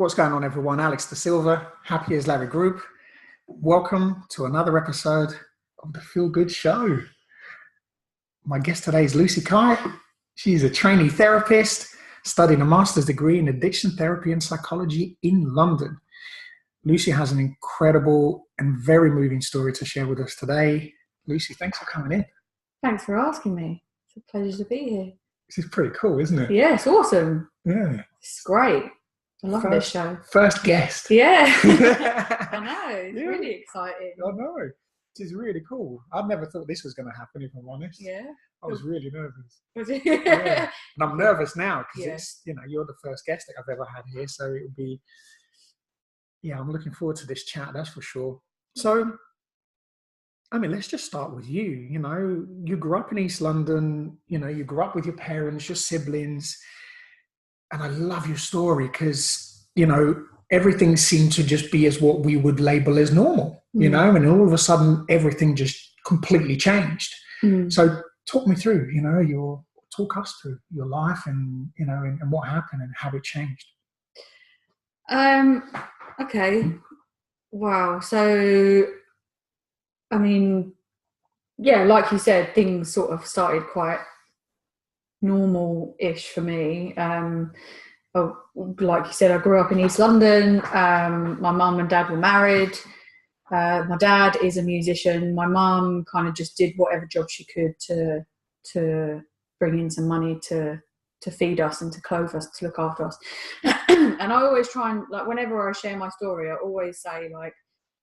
What's going on, everyone? Alex Da Silva, Happy as Larry Group. Welcome to another episode of the Feel Good Show. My guest today is Lucy Kai. She's a trainee therapist, studying a master's degree in addiction therapy and psychology in London. Lucy has an incredible and very moving story to share with us today. Lucy, thanks for coming in. Thanks for asking me. It's a pleasure to be here. This is pretty cool, isn't it? Yeah, it's awesome. Yeah. It's great. I love this show. First guest. Yeah. I know. It's really exciting. I know. It is really cool. I never thought this was going to happen, if I'm honest. Yeah. I was really nervous. Was it? Yeah. And I'm nervous now because it's, you're the first guest that I've ever had here. So it'll be, I'm looking forward to this chat, that's for sure. So, let's just start with you. You grew up in East London, you grew up with your parents, your siblings. And I love your story because, everything seemed to just be as what we would label as normal, and all of a sudden everything just completely changed. So talk me through, talk us through your life and, and what happened and how it changed. Okay. Wow. So, like you said, things sort of started quite normal-ish for me. Like you said, I grew up in East London. My mum and dad were married. My dad is a musician. My mum kind of just did whatever job she could to bring in some money to feed us and to clothe us, to look after us. And I always try and, whenever I share my story, I always say,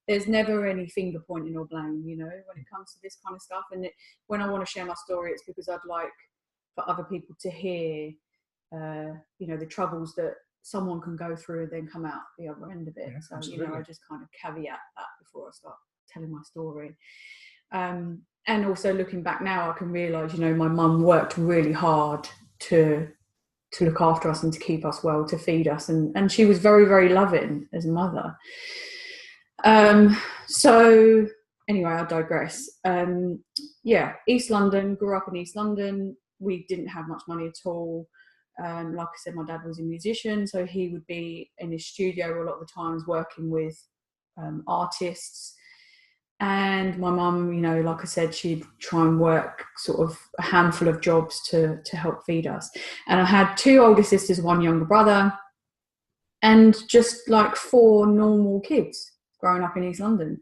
there's never any finger pointing or blame, when it comes to this kind of stuff. And when I want to share my story, it's because I'd like for other people to hear, the troubles that someone can go through and then come out the other end of it. Yeah, so, absolutely. I just kind of caveat that before I start telling my story. And also looking back now, I can realise, my mum worked really hard to look after us and to keep us well, to feed us. And she was very, very loving as a mother. So anyway, I digress. East London, grew up in East London. We didn't have much money at all. Like I said, my dad was a musician, so he would be in his studio a lot of the times working with artists. And my mum, like I said, she'd try and work sort of a handful of jobs to help feed us. And I had two older sisters, one younger brother, and just 4 normal kids growing up in East London.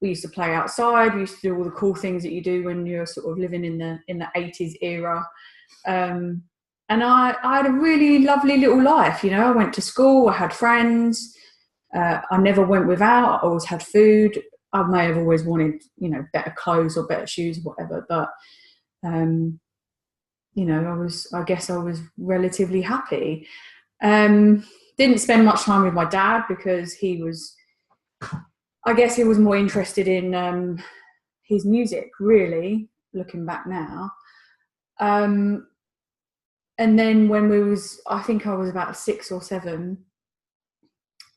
We used to play outside. We used to do all the cool things that you do when you're sort of living in the 80s era. And I had a really lovely little life. I went to school. I had friends. I never went without. I always had food. I may have always wanted, better clothes or better shoes or whatever. But, I guess I was relatively happy. Didn't spend much time with my dad because he was more interested in his music, really, looking back now. And then when I think I was about 6 or 7,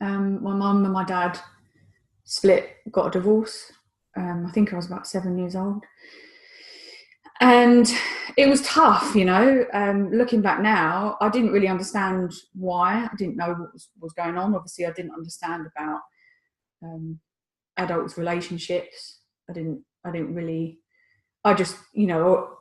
my mum and my dad split, got a divorce. I think I was about 7 years old. And it was tough, looking back now. I didn't really understand why. I didn't know what was going on. Obviously, I didn't understand about adults' relationships. I just, I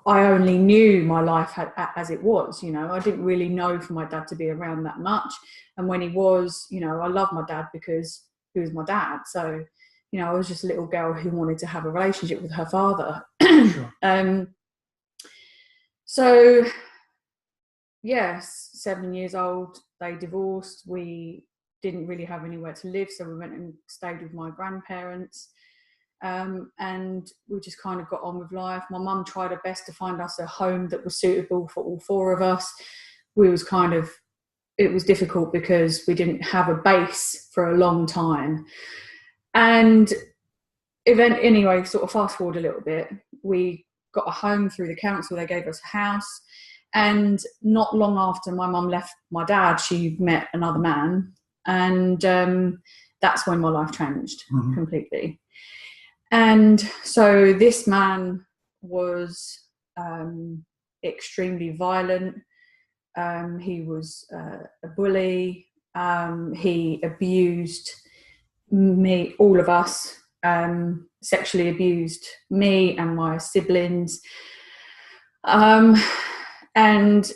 only knew my life as it was, I didn't really know for my dad to be around that much. And when he was, I loved my dad because he was my dad. So, I was just a little girl who wanted to have a relationship with her father. Sure. So, 7 years old, they divorced. We didn't really have anywhere to live, so we went and stayed with my grandparents. And we just kind of got on with life. My mum tried her best to find us a home that was suitable for all 4 of us. It was difficult because we didn't have a base for a long time. And anyway, sort of fast forward a little bit, we got a home through the council. They gave us a house. And not long after my mum left my dad, she met another man. And that's when my life changed completely. And so this man was extremely violent. He was a bully. He abused me, all of us, sexually abused me and my siblings. And,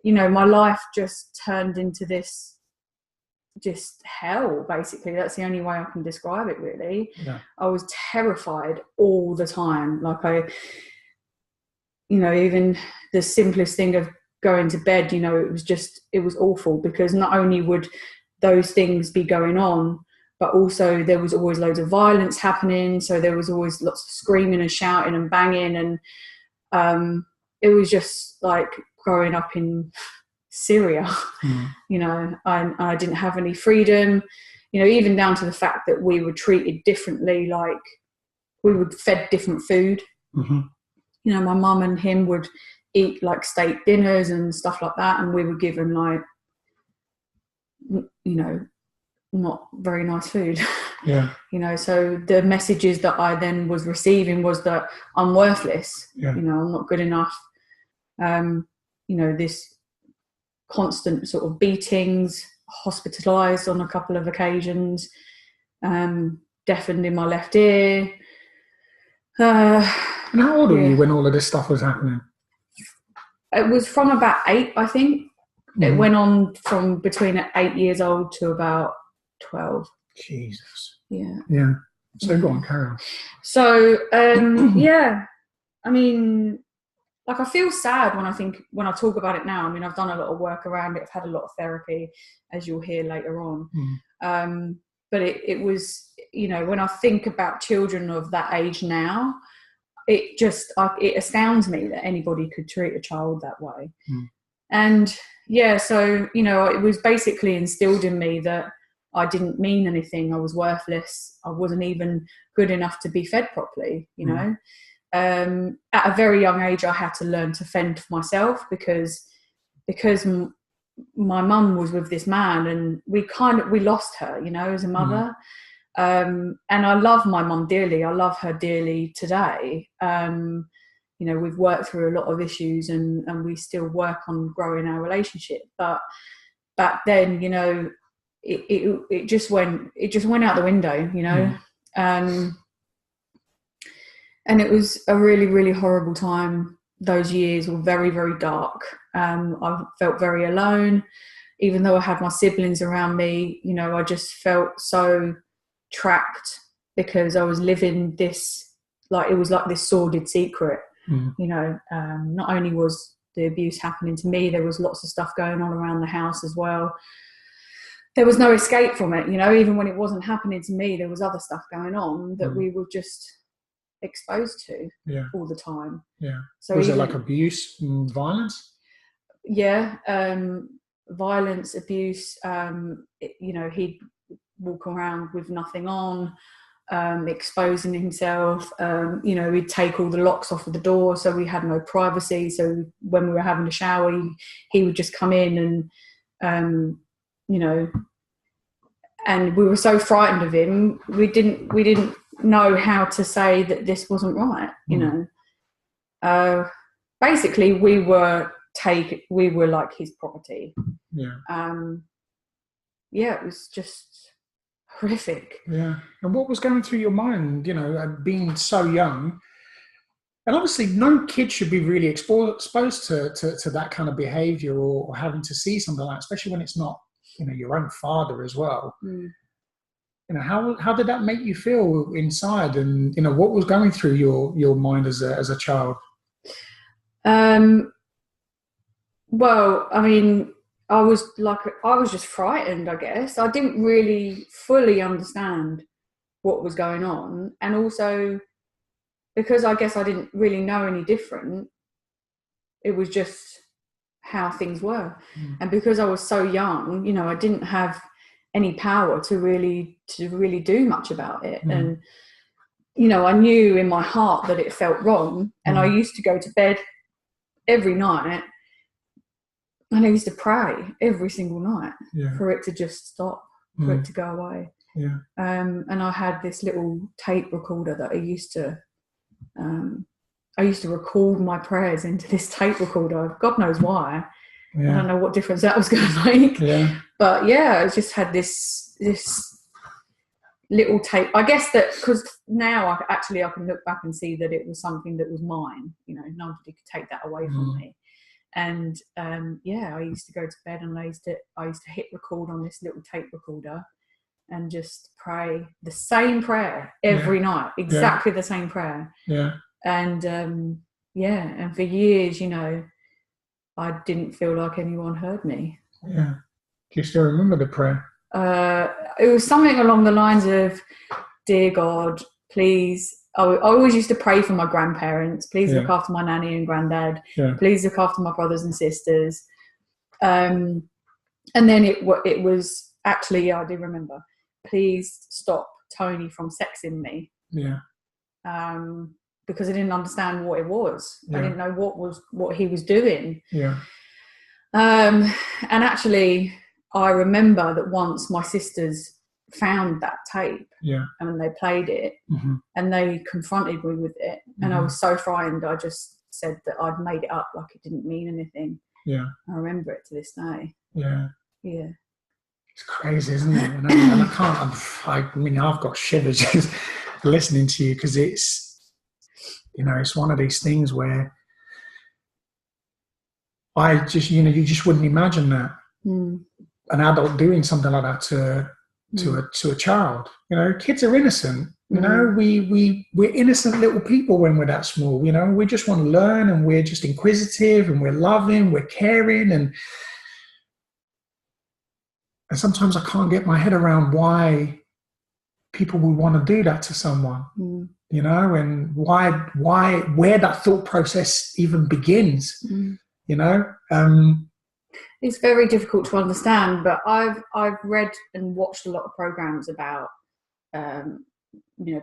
you know, my life just turned into this just hell, basically. That's the only way I can describe it, really. Yeah. I was terrified all the time. Like you know, even the simplest thing of going to bed, you know, it was awful, because not only would those things be going on, but also there was always loads of violence happening. So there was always lots of screaming and shouting and banging. And it was just like growing up in Syria. You know, I didn't have any freedom, you know, even down to the fact that we were treated differently. Like, we were fed different food. You know, my mum and him would eat like steak dinners and stuff like that, and we were given, like, you know, not very nice food. Yeah. You know, so the messages that I then was receiving was that I'm worthless. Yeah. You know, I'm not good enough. You know, this constant sort of beatings, hospitalised on a couple of occasions, deafened in my left ear. And how old were you when all of this stuff was happening? It was from about 8, I think. It went on from between 8 years old to about 12. Jesus. Yeah. Yeah. So go on, carry on. So, yeah, I mean, like, I feel sad when I talk about it now. I mean, I've done a lot of work around it. I've had a lot of therapy, as you'll hear later on. But it was, you know, when I think about children of that age now, it astounds me that anybody could treat a child that way. And yeah, so, you know, it was basically instilled in me that I didn't mean anything. I was worthless. I wasn't even good enough to be fed properly, you know. At a very young age, I had to learn to fend for myself, because my mum was with this man, and we lost her, you know, as a mother. And I love my mum dearly. I love her dearly today. You know, we've worked through a lot of issues, and we still work on growing our relationship. But back then, you know, it just went out the window, you know. And it was a really, really horrible time. Those years were very, very dark. I felt very alone, even though I had my siblings around me. You know, I just felt so trapped, because I was living this, like, it was like this sordid secret. You know, not only was the abuse happening to me, there was lots of stuff going on around the house as well. There was no escape from it, you know. Even when it wasn't happening to me, there was other stuff going on that we were just exposed to all the time. So was it like abuse and violence? Violence, abuse. You know, he'd walk around with nothing on, exposing himself. You know, he'd take all the locks off of the door, so we had no privacy. So when we were having a shower, he would just come in, and you know, and we were so frightened of him, we didn't know how to say that this wasn't right, you know. Basically, we were like his property. It was just horrific. And what was going through your mind, you know, being so young? And obviously no kid should be really exposed to that kind of behavior, or having to see something like that, especially when it's not, you know, your own father as well. You know, how did that make you feel inside? And, you know, what was going through your mind as a child? Well, I mean, I was just frightened, I guess. I didn't really fully understand what was going on. And also, because I guess I didn't really know any different, it was just how things were. And because I was so young, you know, I didn't have any power to really do much about it. And, you know, I knew in my heart that it felt wrong. And I used to go to bed every night, and I used to pray every single night for it to just stop, for it to go away. And I had this little tape recorder that I used to record my prayers into this tape recorder. God knows why. I don't know what difference that was going to make. But I just had this little tape. I guess that because now I can look back and see that it was something that was mine. Nobody could take that away from me. And I used to go to bed and I used to hit record on this little tape recorder and just pray the same prayer every night, exactly the same prayer. And and for years, I didn't feel like anyone heard me. Do you still remember the prayer? It was something along the lines of, "Dear God, please." I always used to pray for my grandparents. Please look after my nanny and granddad. Please look after my brothers and sisters. And then it was actually, I do remember, please stop Tony from sexing me. Because I didn't understand what it was. I didn't know what he was doing. And actually, I remember that once my sisters found that tape and they played it and they confronted me with it, and I was so frightened, I just said that I'd made it up, like it didn't mean anything. I remember it to this day. It's crazy, isn't it? And I can't, I've got shivers just listening to you, because it's, it's one of these things where I just, you just wouldn't imagine that an adult doing something like that to a child. Kids are innocent. We're innocent little people when we're that small. We just want to learn, and we're just inquisitive, and we're loving, we're caring, and sometimes I can't get my head around why people would want to do that to someone. And where that thought process even begins. It's very difficult to understand, but I've read and watched a lot of programs about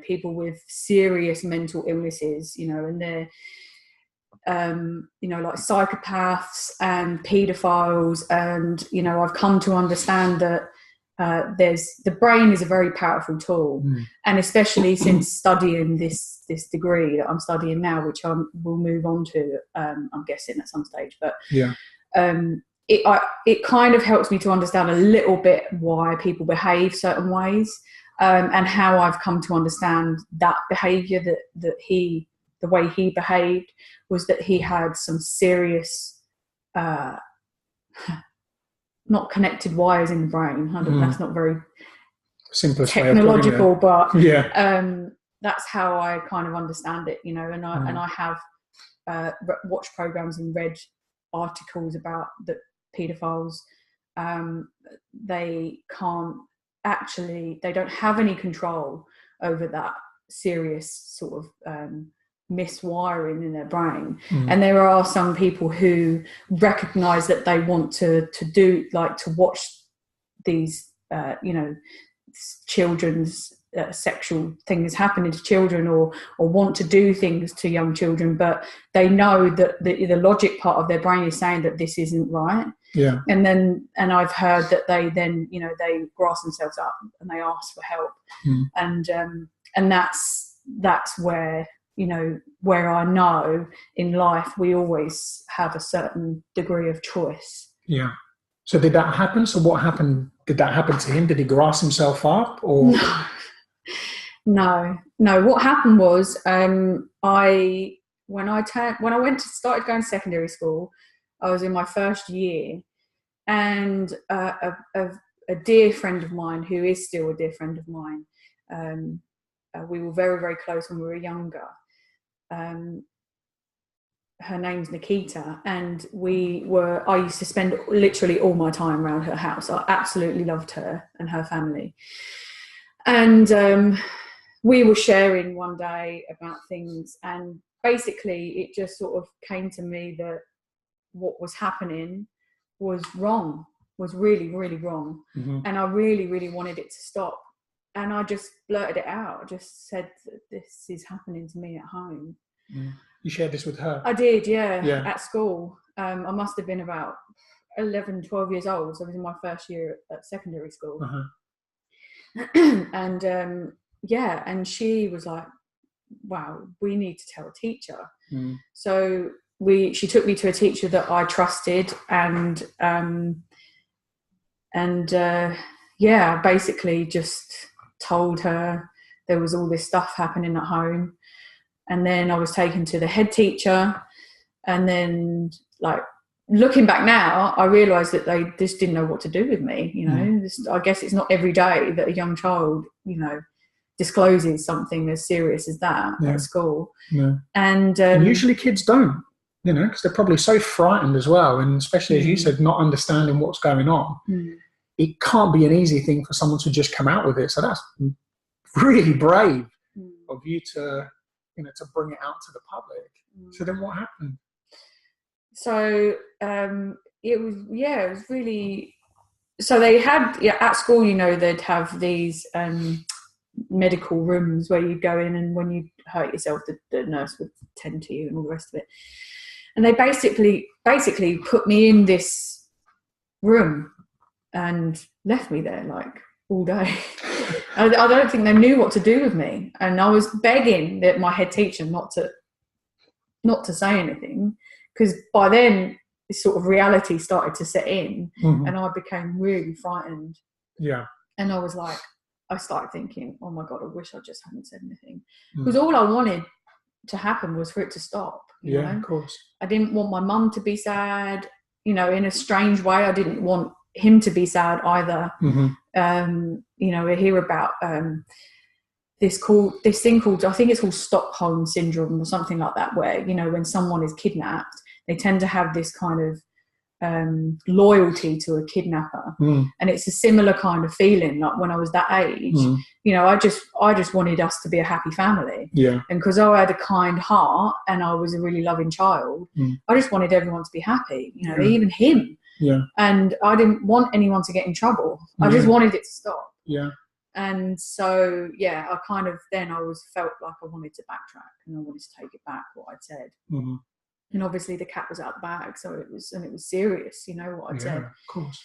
people with serious mental illnesses, and they're like psychopaths and paedophiles, and I've come to understand that the brain is a very powerful tool, and especially since studying this degree that I'm studying now, which I will move on to, I'm guessing at some stage, but it kind of helps me to understand a little bit why people behave certain ways, and how I've come to understand that behaviour, that the way he behaved was that he had some serious not connected wires in the brain. That's not very simplest technological, but that's how I kind of understand it, and I have watched programs and read articles about that paedophiles, they don't have any control over that serious sort of miswiring in their brain. And there are some people who recognize that they want to do, like, to watch these children's sexual things happening to children, or want to do things to young children, but they know that the logic part of their brain is saying that this isn't right. And I've heard that they then they grass themselves up and they ask for help. And that's where where I know in life we always have a certain degree of choice. So did that happen? So what happened? Did that happen to him? Did he grass himself up, or? No. What happened was, when I started going to secondary school, I was in my first year, and a dear friend of mine, who is still a dear friend of mine, we were very, very close when we were younger. Her name's Nikita, and I used to spend literally all my time around her house. I absolutely loved her and her family. And we were sharing one day about things, and basically it just sort of came to me that what was happening was wrong, was really, really wrong. And I really, really wanted it to stop. And I just blurted it out. I just said that this is happening to me at home. You shared this with her? I did, yeah. At school. I must have been about 11, 12 years old. So I was in my first year at secondary school. And and she was like, wow, we need to tell a teacher. So she took me to a teacher that I trusted, and basically just told her there was all this stuff happening at home. And then I was taken to the head teacher, and then, like, looking back now, I realised that they just didn't know what to do with me. You know, I guess it's not every day that a young child, you know, discloses something as serious as that at school. And usually kids don't, you know, because they're probably so frightened as well, and especially, as you said, not understanding what's going on. It can't be an easy thing for someone to just come out with it. So that's really brave of you to, you know, to bring it out to the public. So then what happened? So it was really, so they had, at school, you know, they'd have these medical rooms where you go in, and when you hurt yourself, the nurse would tend to you and all the rest of it. And they basically put me in this room and left me there, like, all day. I don't think they knew what to do with me, and I was begging my head teacher not to say anything, because by then this sort of reality started to set in, and I became really frightened. And I was like, I started thinking, oh my God, I wish I just hadn't said anything, because all I wanted to happen was for it to stop. You know? Of course. I didn't want my mum to be sad, you know, in a strange way. I didn't want him to be sad either. You know, we hear about this thing called, I think it's called Stockholm Syndrome or something like that, where, you know, when someone is kidnapped, they tend to have this kind of loyalty to a kidnapper. And it's a similar kind of feeling, like when I was that age. You know, I just wanted us to be a happy family. And because I had a kind heart and I was a really loving child, I just wanted everyone to be happy, you know, even him. And I didn't want anyone to get in trouble. I just wanted it to stop. And so, I kind of, then I felt like I wanted to backtrack, and I wanted to take it back, what I'd said. And obviously the cat was out the bag, so it was serious, you know, what I'd said. Of course.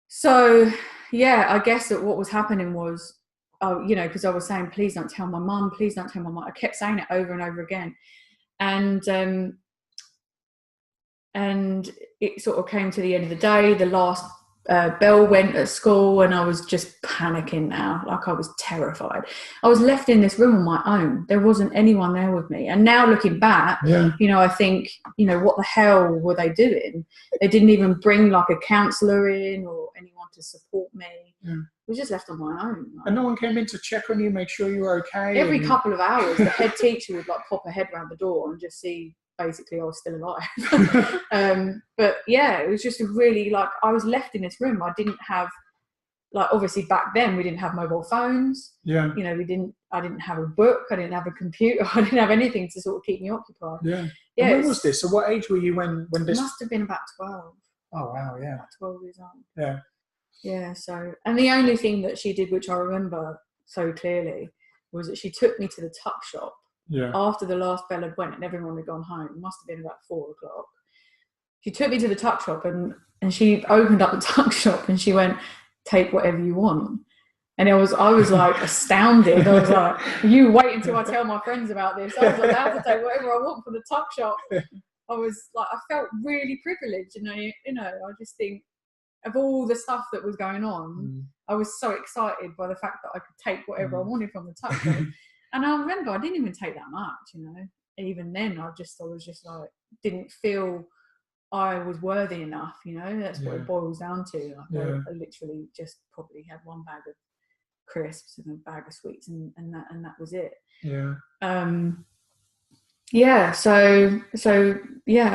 So, I guess that what was happening was, you know, because I was saying, please don't tell my mum, please don't tell my mum. I kept saying it over and over again. And it sort of came to the end of the day. The last bell went at school, and I was just panicking now. Like, I was terrified. I was left in this room on my own. There wasn't anyone there with me. And now looking back, you know, I think, you know, what the hell were they doing? They didn't even bring like a counsellor in or anyone to support me. I was just left on my own. Like. And no one came in to check on you, make sure you were okay? Every couple of hours, the head teacher would like pop her head around the door and just see basically I was still alive. But it was just really, like, I was left in this room. I didn't have, like, obviously back then we didn't have mobile phones. You know, I didn't have a book, I didn't have a computer, I didn't have anything to sort of keep me occupied. And when was this? So what age were you when this? It must have been about 12. Oh wow, About 12 years old. So, and the only thing that she did, which I remember so clearly, was that she took me to the tuck shop. After the last bell had went and everyone had gone home. It must have been about 4 o'clock. She took me to the tuck shop, and she opened up the tuck shop, and she went, take whatever you want. And I was like astounded. I was like, you wait until I tell my friends about this. I was allowed to take whatever I want from the tuck shop. I was like, I felt really privileged, and I just think of all the stuff that was going on, I was so excited by the fact that I could take whatever I wanted from the tuck shop. And I remember I didn't even take that much, you know. Even then, I was just like, didn't feel I was worthy enough, you know. That's what it boils down to. Like, I literally just probably had one bag of crisps and a bag of sweets, and that was it. I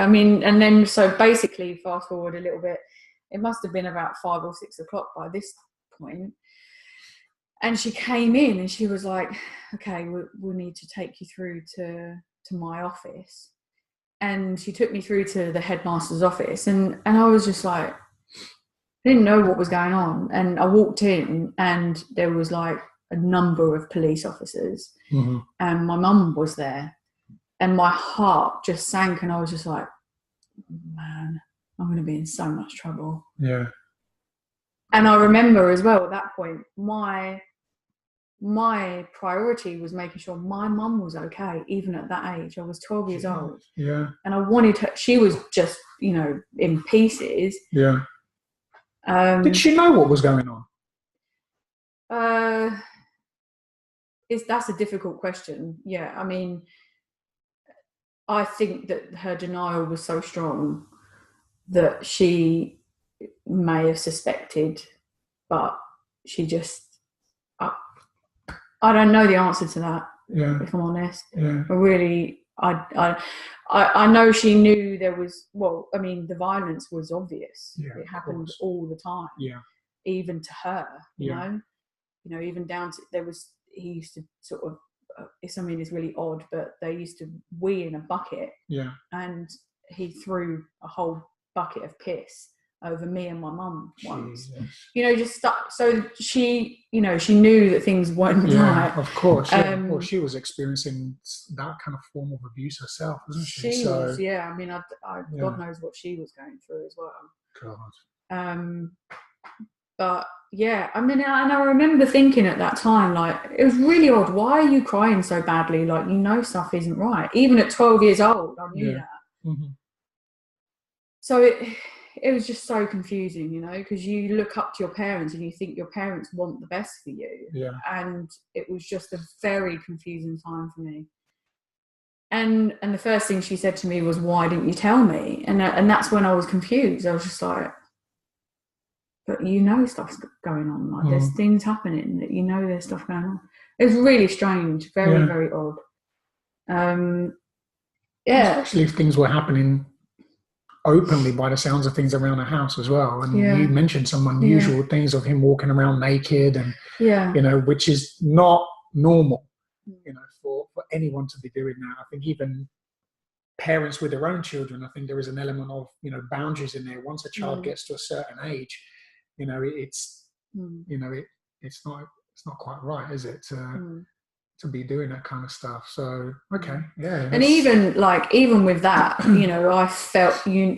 mean, and then so basically, fast forward a little bit, it must have been about 5 or 6 o'clock by this point. And she came in and she was like, okay, we'll need to take you through to my office. And she took me through to the headmaster's office. And I was just like, I didn't know what was going on. And I walked in and there was like a number of police officers. And my mum was there. And my heart just sank. And I was just like, man, I'm going to be in so much trouble. And I remember as well at that point, my my priority was making sure my mum was okay, even at that age. I was 12 years old. Yeah. And I wanted her, she was just, you know, in pieces. Yeah. Did she know what was going on? That's a difficult question. Yeah, I mean, I think that her denial was so strong that she may have suspected, but she just, I don't know the answer to that. Yeah. If I'm honest. Yeah. I know she knew there was, well, I mean, the violence was obvious. Yeah, it happened all the time. Yeah. Even to her, you know, even down to, he used to sort of, it's really odd, but they used to wee in a bucket. Yeah. And he threw a whole bucket of piss over me and my mum once. You know, just stuff. So she, you know, she knew that things weren't right. Of course. Yeah. Well, she was experiencing that kind of form of abuse herself, wasn't she? She was, yeah. I mean, God knows what she was going through as well. God. But yeah, I mean, and I remember thinking at that time, like, it was really odd. Why are you crying so badly? Like, you know, stuff isn't right. Even at 12 years old, I knew that. Mm-hmm. So it was just so confusing, you know, because you look up to your parents and you think your parents want the best for you. Yeah. And it was just a very confusing time for me. And the first thing she said to me was, "Why didn't you tell me?" And that's when I was confused. I was just like, "But you know stuff's going on. Like, there's things happening that you know there's stuff going on." It was really strange, very, very odd. Especially if things were happening openly by the sounds of things around the house as well. And you mentioned some unusual things of him walking around naked and, you know, which is not normal, you know, for anyone to be doing that. I think even parents with their own children, I think there is an element of, you know, boundaries in there. Once a child gets to a certain age, you know, it's, you know, it's not quite right, is it? To be doing that kind of stuff. So yeah. And even with that, you know,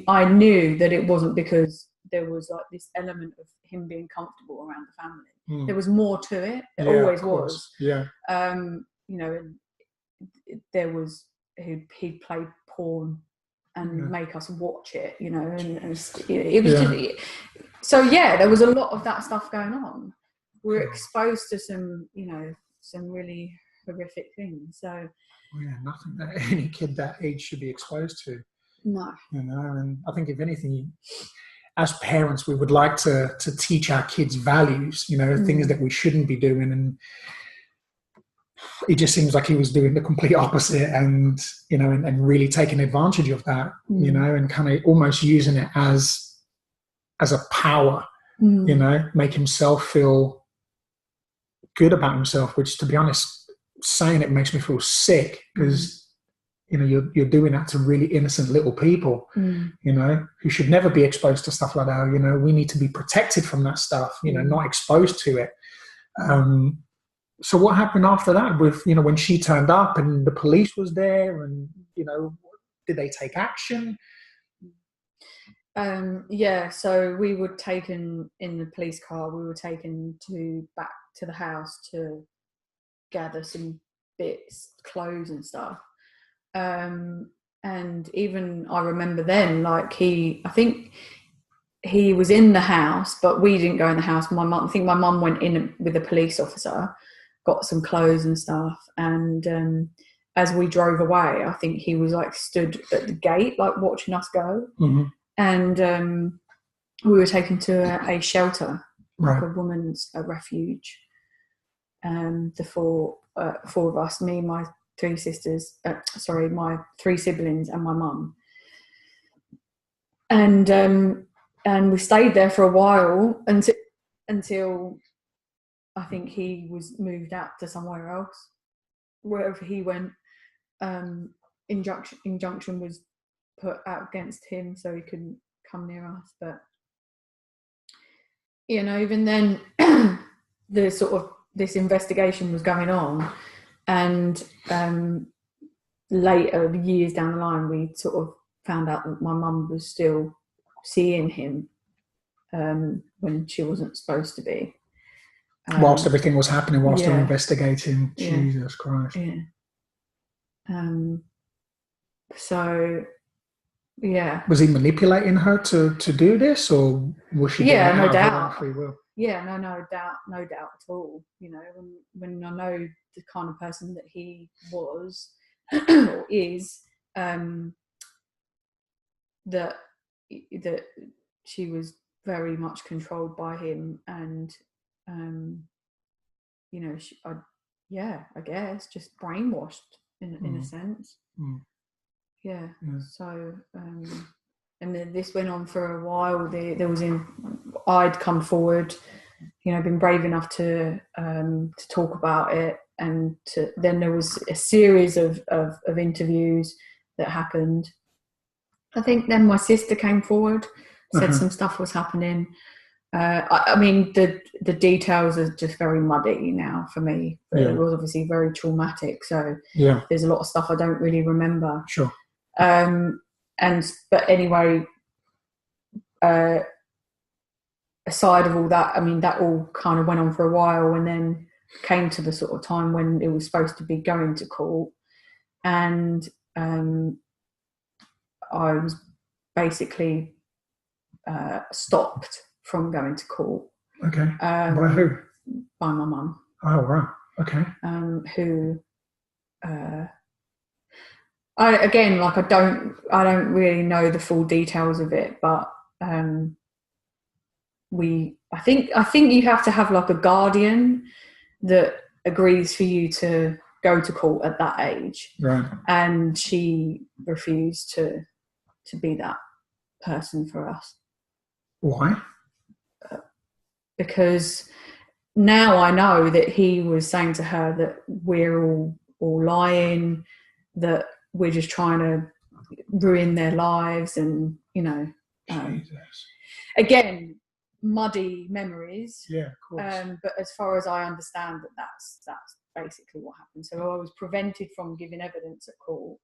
I knew that it wasn't because there was like this element of him being comfortable around the family. There was more to it. There always was. Yeah. You know, there was he'd play porn and make us watch it, you know, and it was just, so yeah, there was a lot of that stuff going on. We were exposed to some, you know, some really horrific things. So nothing that any kid that age should be exposed to. No. You know, and I think if anything, as parents, we would like to teach our kids values, you know, things that we shouldn't be doing. And it just seems like he was doing the complete opposite and, you know, and really taking advantage of that, you know, and kind of almost using it as a power, you know, make himself feel good about himself, which, to be honest, saying it makes me feel sick because, you know, you're doing that to really innocent little people, you know, who should never be exposed to stuff like that. You know, we need to be protected from that stuff, you know, not exposed to it. So what happened after that with, you know, when she turned up and the police was there and, you know, did they take action? So we were taken in the police car. We were taken back to the house to gather some bits, clothes and stuff. And even I remember then, like, I think he was in the house, but we didn't go in the house. I think my mum went in with a police officer, got some clothes and stuff. And as we drove away, I think he was like stood at the gate, like watching us go. And we were taken to a shelter, like a woman's refuge. The four of us, me, my three sisters, my three siblings and my mum. And we stayed there for a while until I think he was moved out to somewhere else. Wherever he went, injunction was put out against him so he couldn't come near us. But, you know, even then, this investigation was going on, and later, years down the line, we sort of found out that my mum was still seeing him when she wasn't supposed to be. Whilst everything was happening, whilst they're yeah. investigating. Yeah. Jesus Christ. Yeah. So, yeah. Was he manipulating her to do this, or was she doing it no out of her doubt. own free will? Yeah, no doubt at all. You know, when I know the kind of person that he was or is, that she was very much controlled by him, and you know, I guess just brainwashed in a sense. Yeah. So and then this went on for a while. I'd come forward, you know, been brave enough to talk about it, and then there was a series of interviews that happened. I think then my sister came forward, said some stuff was happening. I mean, the details are just very muddy now for me. But it was obviously very traumatic. So there's a lot of stuff I don't really remember. Sure. But anyway, aside of all that, I mean, that all kind of went on for a while, and then came to the sort of time when it was supposed to be going to court, and I was basically stopped from going to court. Okay. By who? By my mum. Oh, right. Okay. Who I don't really know the full details of it, but I think you have to have like a guardian that agrees for you to go to court at that age. Right. And she refused to be that person for us. Why? Because now I know that he was saying to her that we're all lying, that we're just trying to ruin their lives, and you know, again, muddy memories. Yeah, of course. But as far as I understand, that's basically what happened. So I was prevented from giving evidence at court,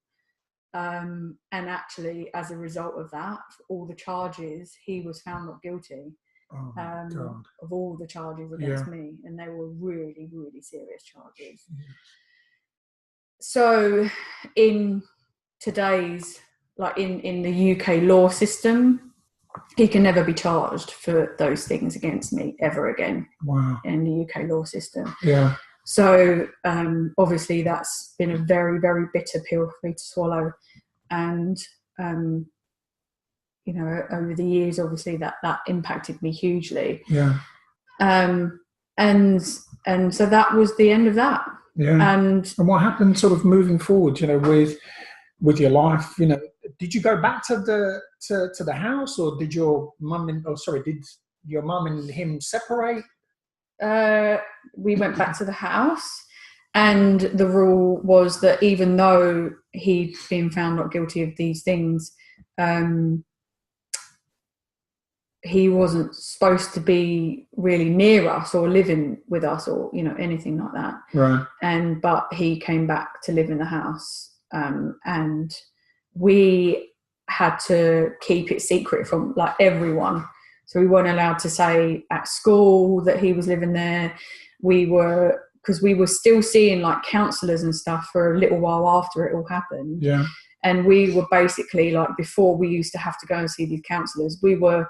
and actually, as a result of that, for all the charges, he was found not guilty. Of all the charges against me, and they were really, really serious charges. So in today's, like in the UK law system, he can never be charged for those things against me ever again. Wow. In the UK law system. Yeah. So obviously that's been a very, very bitter pill for me to swallow, and you know, over the years, obviously that impacted me hugely. Yeah. And so that was the end of that. Yeah. And what happened sort of moving forward, you know, with your life, you know, did you go back to the house, or did your mum and him separate? We went back to the house, and the rule was that even though he'd been found not guilty of these things, he wasn't supposed to be really near us or living with us, or you know, anything like that. Right. But he came back to live in the house, and we had to keep it secret from like everyone. So we weren't allowed to say at school that he was living there. Because we were still seeing like counsellors and stuff for a little while after it all happened. Yeah. And we were basically like, before we used to have to go and see these counsellors, we were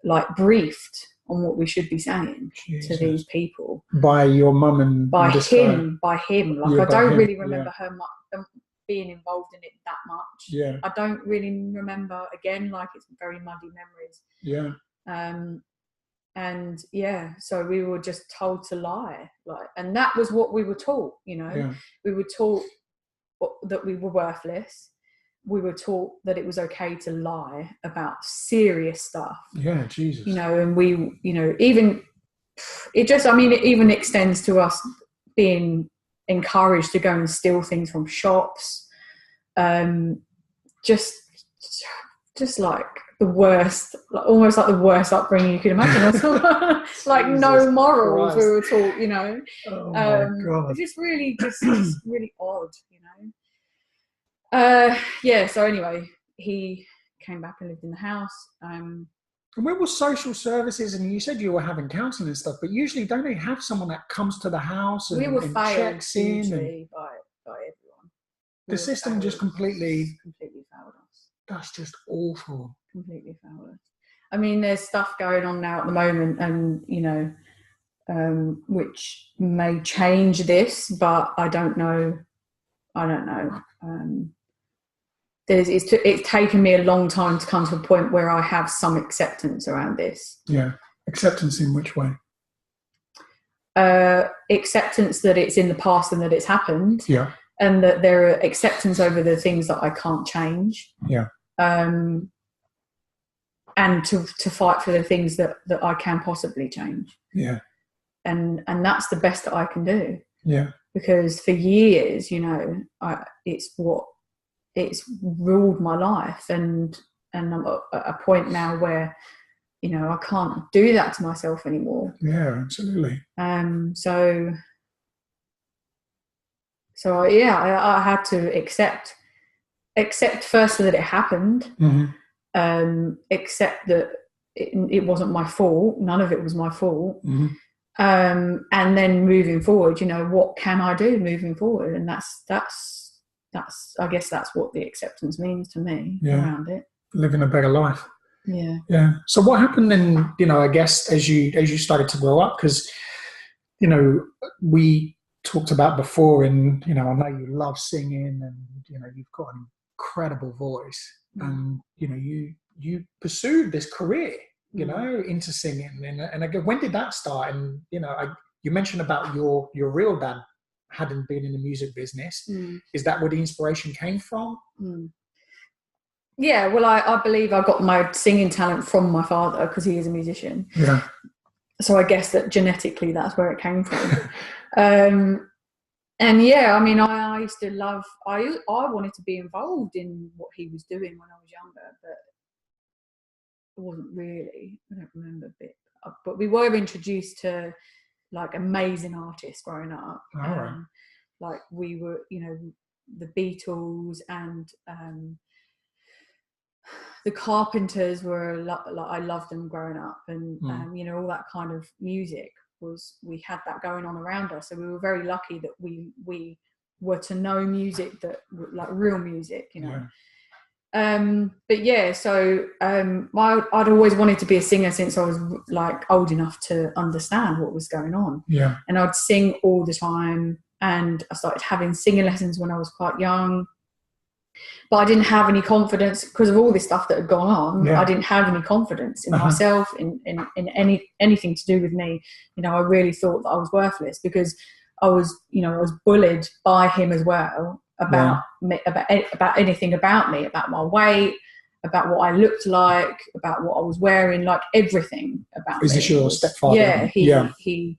like briefed on what we should be saying to these people by your mum and by him. Like, I don't really remember her being involved in it that much. Yeah. I don't really remember, again, like, it's very muddy memories. Yeah. And yeah, so we were just told to lie, like, and that was what we were taught, you know. Yeah. We were taught that we were worthless. We were taught that it was okay to lie about serious stuff. Yeah, Jesus. You know, and we, you know, it even extends to us being encouraged to go and steal things from shops. Just like the worst, almost like the worst upbringing you could imagine. Like no morals we were taught, you know. Oh my God. Just really odd, you know. Yeah, so anyway, he came back and lived in the house. And where was social services? And you said you were having counselling and stuff, but usually don't they have someone that comes to the house and, we were and failed checks in? hugely by everyone. The system just completely failed us. That's just awful. Completely failed us. I mean, there's stuff going on now at the moment, and you know, which may change this, but I don't know. It's taken me a long time to come to a point where I have some acceptance around this. Yeah. Acceptance in which way? Acceptance that it's in the past and that it's happened. Yeah. And that there are acceptance over the things that I can't change. Yeah. And to fight for the things that I can possibly change. Yeah. And that's the best that I can do. Yeah. Because for years, you know, it's ruled my life, and I'm at a point now where, you know, I can't do that to myself anymore. Yeah, absolutely. So I had to accept firstly that it happened, accept that it wasn't my fault. None of it was my fault. And then moving forward, you know, what can I do moving forward? And that's I guess that's what the acceptance means to me around it. Living a better life. Yeah. Yeah. So what happened then, you know, I guess as you started to grow up, because, you know, we talked about before, and, you know, I know you love singing, and, you know, you've got an incredible voice, and, you know, you pursued this career, you know, into singing, and again, when did that start? And, you know, you mentioned about your real dad hadn't been in the music business. Is that where the inspiration came from? Yeah, well, I believe I got my singing talent from my father, because he is a musician. Yeah. So I guess that genetically that's where it came from. And yeah, I mean, I used to love, I wanted to be involved in what he was doing when I was younger, but it wasn't really. I don't remember a bit. But we were introduced to like amazing artists growing up. Right. Like we were, you know, the Beatles and the Carpenters were like, I loved them growing up, and you know, all that kind of music we had that going on around us. So we were very lucky that we were to know music, that like real music, you know. But yeah, so I'd always wanted to be a singer since I was like old enough to understand what was going on. Yeah. And I'd sing all the time, and I started having singing lessons when I was quite young. But I didn't have any confidence because of all this stuff that had gone on. Yeah. I didn't have any confidence in myself, in anything to do with me. You know, I really thought that I was worthless, because I was bullied by him as well about anything about me, about my weight, about what I looked like, about what I was wearing, like everything about me. Is this your stepfather? Yeah, he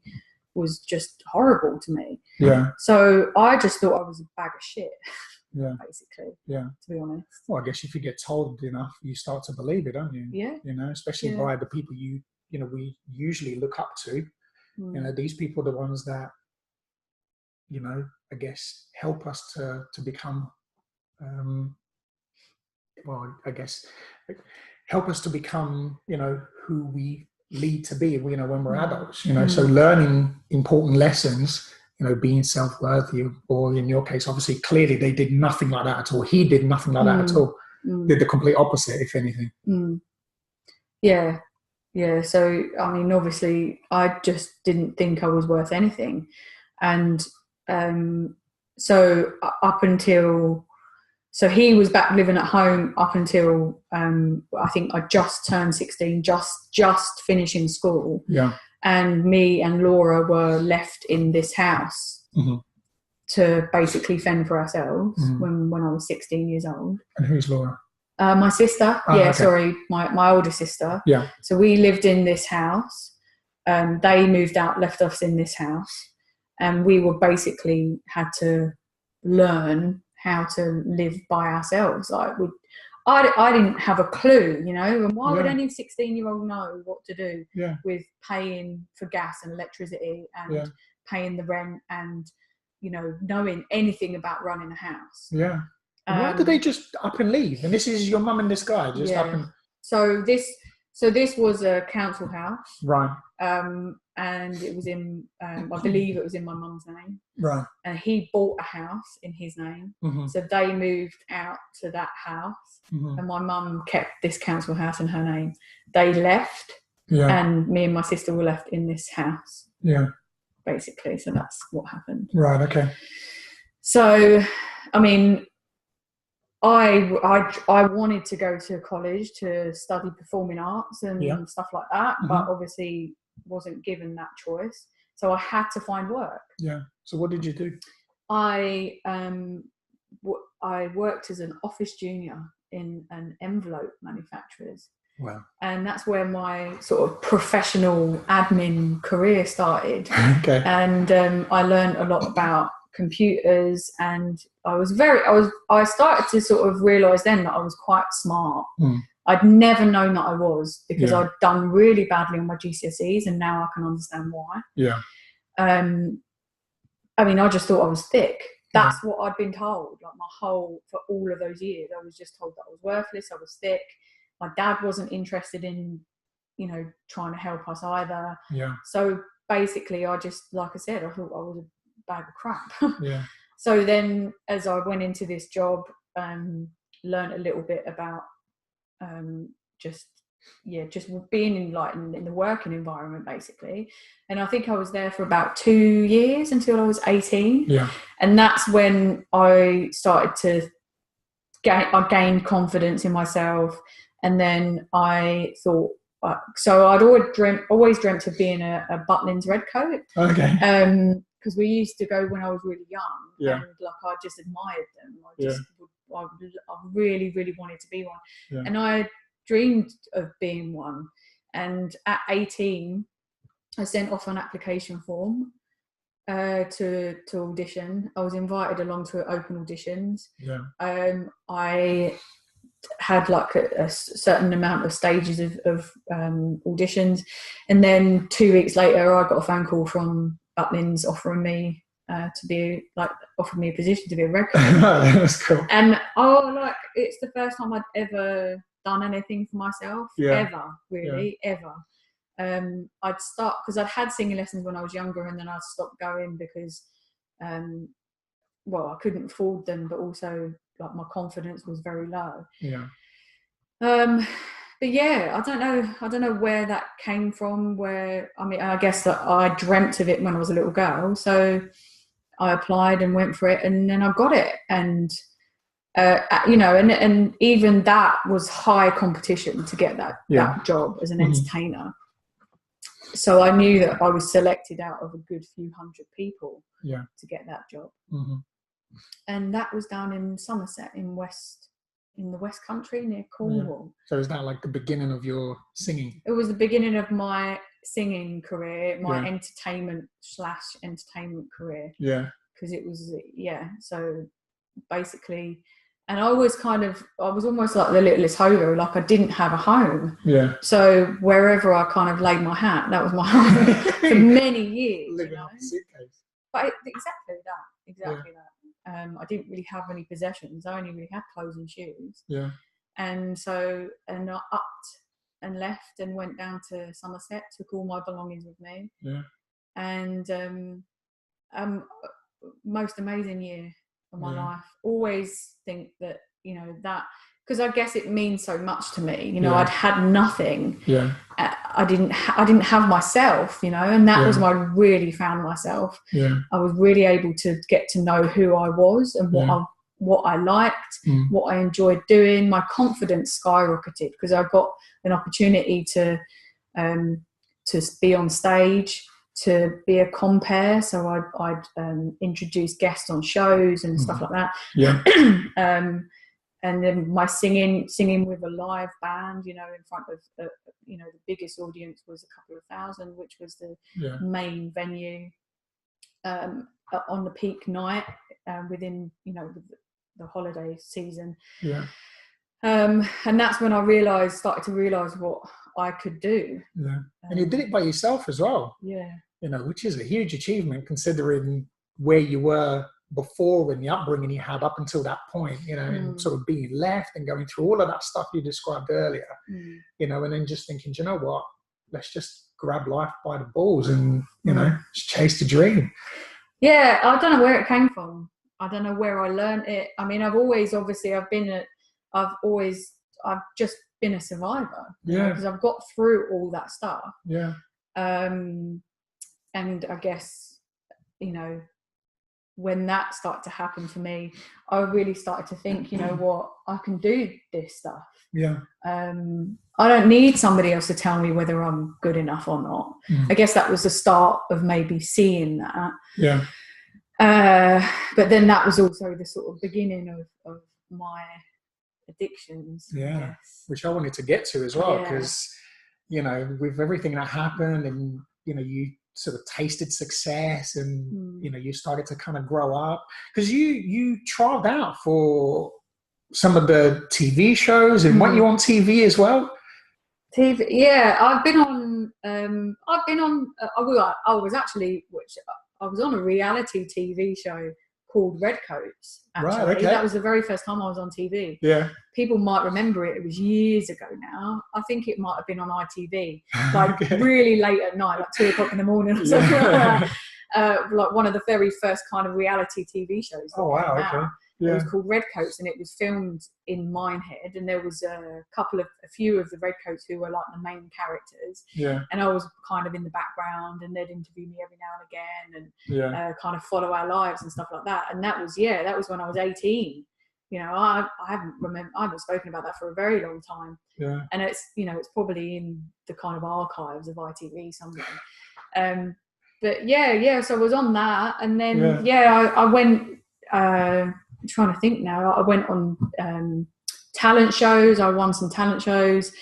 was just horrible to me. Yeah. So I just thought I was a bag of shit. Yeah. Basically. Yeah. To be honest. Well, I guess if you get told enough, you start to believe it, don't you? Yeah. You know, especially by the people you know, we usually look up to. You know, these people are the ones that, you know, I guess help us to become, well, I guess help us to become, you know, who we lead to be, you know, when we're adults, you know. So learning important lessons, you know, being self-worthy, or in your case, obviously, clearly they did nothing like that at all. He did nothing like that at all. Did the complete opposite, if anything. Yeah. Yeah. So, I mean, obviously, I just didn't think I was worth anything. And so he was back living at home up until, I think I just turned 16, just finishing school. Yeah. And me and Laura were left in this house to basically fend for ourselves when I was 16 years old. And who's Laura? My sister. Okay. Sorry, my older sister. Yeah. So we lived in this house. They moved out, left us in this house, and we were basically had to learn how to live by ourselves. Like I didn't have a clue, you know, and why would any 16-year-old know what to do with paying for gas and electricity and paying the rent and, you know, knowing anything about running a house? Yeah. Why did they just up and leave? And this is your mum and this guy just up and... So this was a council house. Right. And it was in, I believe it was in my mum's name. Right. And he bought a house in his name. Mm-hmm. So they moved out to that house. Mm-hmm. And my mum kept this council house in her name. They left. Yeah. And me and my sister were left in this house. Yeah. Basically. So that's what happened. Right. Okay. So, I mean, I wanted to go to college to study performing arts and stuff like that, but obviously wasn't given that choice. So I had to find work. Yeah. So what did you do? I worked as an office junior in an envelope manufacturer's. Wow. And that's where my sort of professional admin career started. Okay. And I learned a lot about computers, and I started to sort of realise then that I was quite smart. I'd never known that I was, because I'd done really badly on my GCSEs, and now I can understand why. Yeah. I mean, I just thought I was thick. That's what I'd been told, like for all of those years. I was just told that I was worthless, I was thick. My dad wasn't interested in, trying to help us either. Yeah. So basically I just, like I said, I thought I was a bag of crap. Yeah. So then as I went into this job, learned a little bit about just being in the working environment, basically. And I think I was there for about 2 years until I was 18. Yeah. And that's when I started to gained confidence in myself. And then I thought, so I'd always dreamt of being a Butlins redcoat. Okay. Because we used to go when I was really young, and I just admired them. I really, really wanted to be one. Yeah. And I dreamed of being one. And at 18, I sent off an application form to audition. I was invited along to open auditions. Yeah. I had a certain amount of stages of auditions, and then 2 weeks later I got a phone call from Butlins offering me offered me a position to be a redcoat. That's cool. And it's the first time I'd ever done anything for myself. Ever, really. Ever. I'd start, because I'd had singing lessons when I was younger, and then I'd stopped going because I couldn't afford them, but also my confidence was very low. Yeah. But yeah, I don't know where that came from. I guess that I dreamt of it when I was a little girl, so I applied and went for it, and then I got it. And and even that was high competition to get that job as an entertainer. So I knew that I was selected out of a good few hundred people to get that job. Mm-hmm. And that was down in Somerset in the West Country near Cornwall. Yeah. So is that like the beginning of your singing? It was the beginning of my singing career, my entertainment career. Yeah. Because it was, so basically, and I was almost like the littlest Hover, like I didn't have a home. Yeah. So wherever I kind of laid my hat, that was my home for many years. Living off a suitcase. But exactly that. I didn't really have any possessions. I only really had clothes and shoes. Yeah. And so, I upped and left and went down to Somerset, took all my belongings with me. Yeah. And most amazing year of my life. Always think that, that, because I guess it means so much to me. I'd had nothing. Yeah. I didn't have myself, and that was when I really found myself. Yeah. I was really able to get to know who I was and what I liked, what I enjoyed doing. My confidence skyrocketed because I got an opportunity to be on stage, to be a compere. So I'd introduce guests on shows and stuff like that. Yeah. And then my singing with a live band, in front of, the biggest audience was a couple of thousand, which was the main venue on the peak night within, the holiday season. Yeah. And that's when I started to realise what I could do. Yeah. And you did it by yourself as well. Yeah. Which is a huge achievement considering where you were before and the upbringing you had up until that point, you know, and sort of being left and going through all of that stuff you described earlier, you know, and then just thinking, do you know what, let's just grab life by the balls and, you know, just chase the dream. Yeah, I don't know where it came from. I don't know where I learned it. I mean, I've just been a survivor. Yeah. Because I've got through all that stuff. Yeah. And I guess, you know, when that started to happen for me, I really started to think, you know what, I can do this stuff. Yeah. I don't need somebody else to tell me whether I'm good enough or not. I guess that was the start of maybe seeing that. Yeah. But then that was also the sort of beginning of my addictions. Yeah. Which I wanted to get to as well, because, you know, with everything that happened and, you know, you sort of tasted success and, you know, you started to kind of grow up, because you tried out for some of the TV shows and weren't you on TV as well? TV, yeah, I was on a reality TV show called Redcoats, actually. Right, okay. That was the very first time I was on TV. Yeah. People might remember it. It was years ago now. I think it might have been on ITV, like really late at night, like 2 o'clock in the morning or something like that. Like one of the very first kind of reality TV shows. Oh, wow, okay. Yeah. It was called Redcoats, and it was filmed in Minehead, and there was a few of the Redcoats who were like the main characters. Yeah. And I was kind of in the background, and they'd interview me every now and again, and kind of follow our lives and stuff like that. And that was when I was 18. You know, I haven't spoken about that for a very long time. Yeah. And it's, you know, it's probably in the kind of archives of ITV somewhere. But yeah, so I was on that, and then I went. I'm trying to think now. I went on talent shows. I won some talent shows.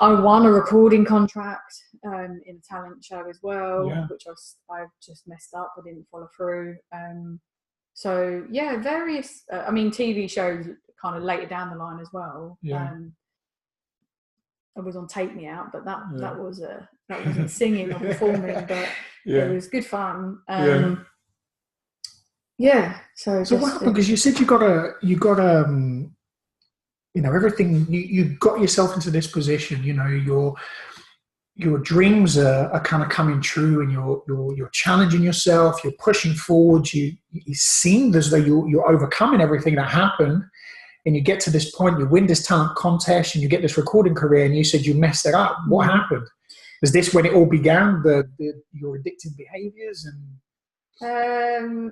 I won a recording contract in a talent show as well, which I just messed up. I didn't follow through. So yeah, various. I mean, TV shows kind of later down the line as well. Yeah. I was on Take Me Out, but that wasn't singing or performing, but it was good fun. Yeah. So what happened? Because you said you got you know, everything, you got yourself into this position, you know, your dreams are kind of coming true, and you're challenging yourself, you're pushing forward, it seemed as though you're overcoming everything that happened, and you get to this point, you win this talent contest and you get this recording career, and you said you messed it up. What happened? Was this when it all began, your addictive behaviors? And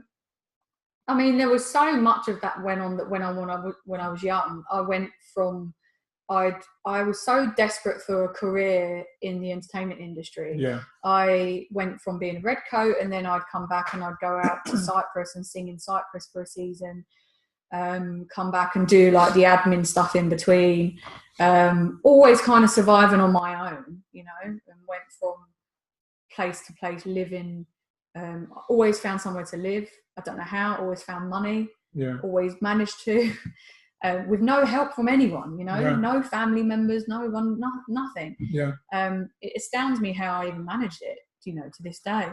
I mean, there was so much of that went on that when I was young. I went from I was so desperate for a career in the entertainment industry. Yeah. I went from being a redcoat, and then I'd come back and I'd go out to Cyprus and sing in Cyprus for a season. Come back and do like the admin stuff in between. Always kind of surviving on my own, you know, and went from place to place, living. Always found somewhere to live. I don't know how. Always found money. Yeah. Always managed to, with no help from anyone. You know, no family members, no one, nothing. Yeah. It astounds me how I even managed it. You know, to this day.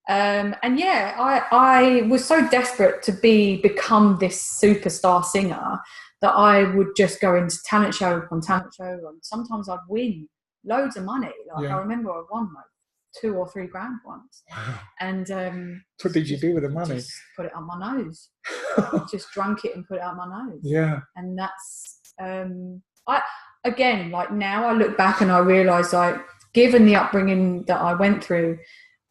And yeah, I was so desperate to become this superstar singer that I would just go into talent show upon talent show, and sometimes I'd win loads of money. Like I remember I won like $2 or $3 grand once. Wow. And what did you do with the money? Just put it on my nose. Just drunk it and put it on my nose. Yeah. And that's like now I look back and I realise, like, given the upbringing that I went through,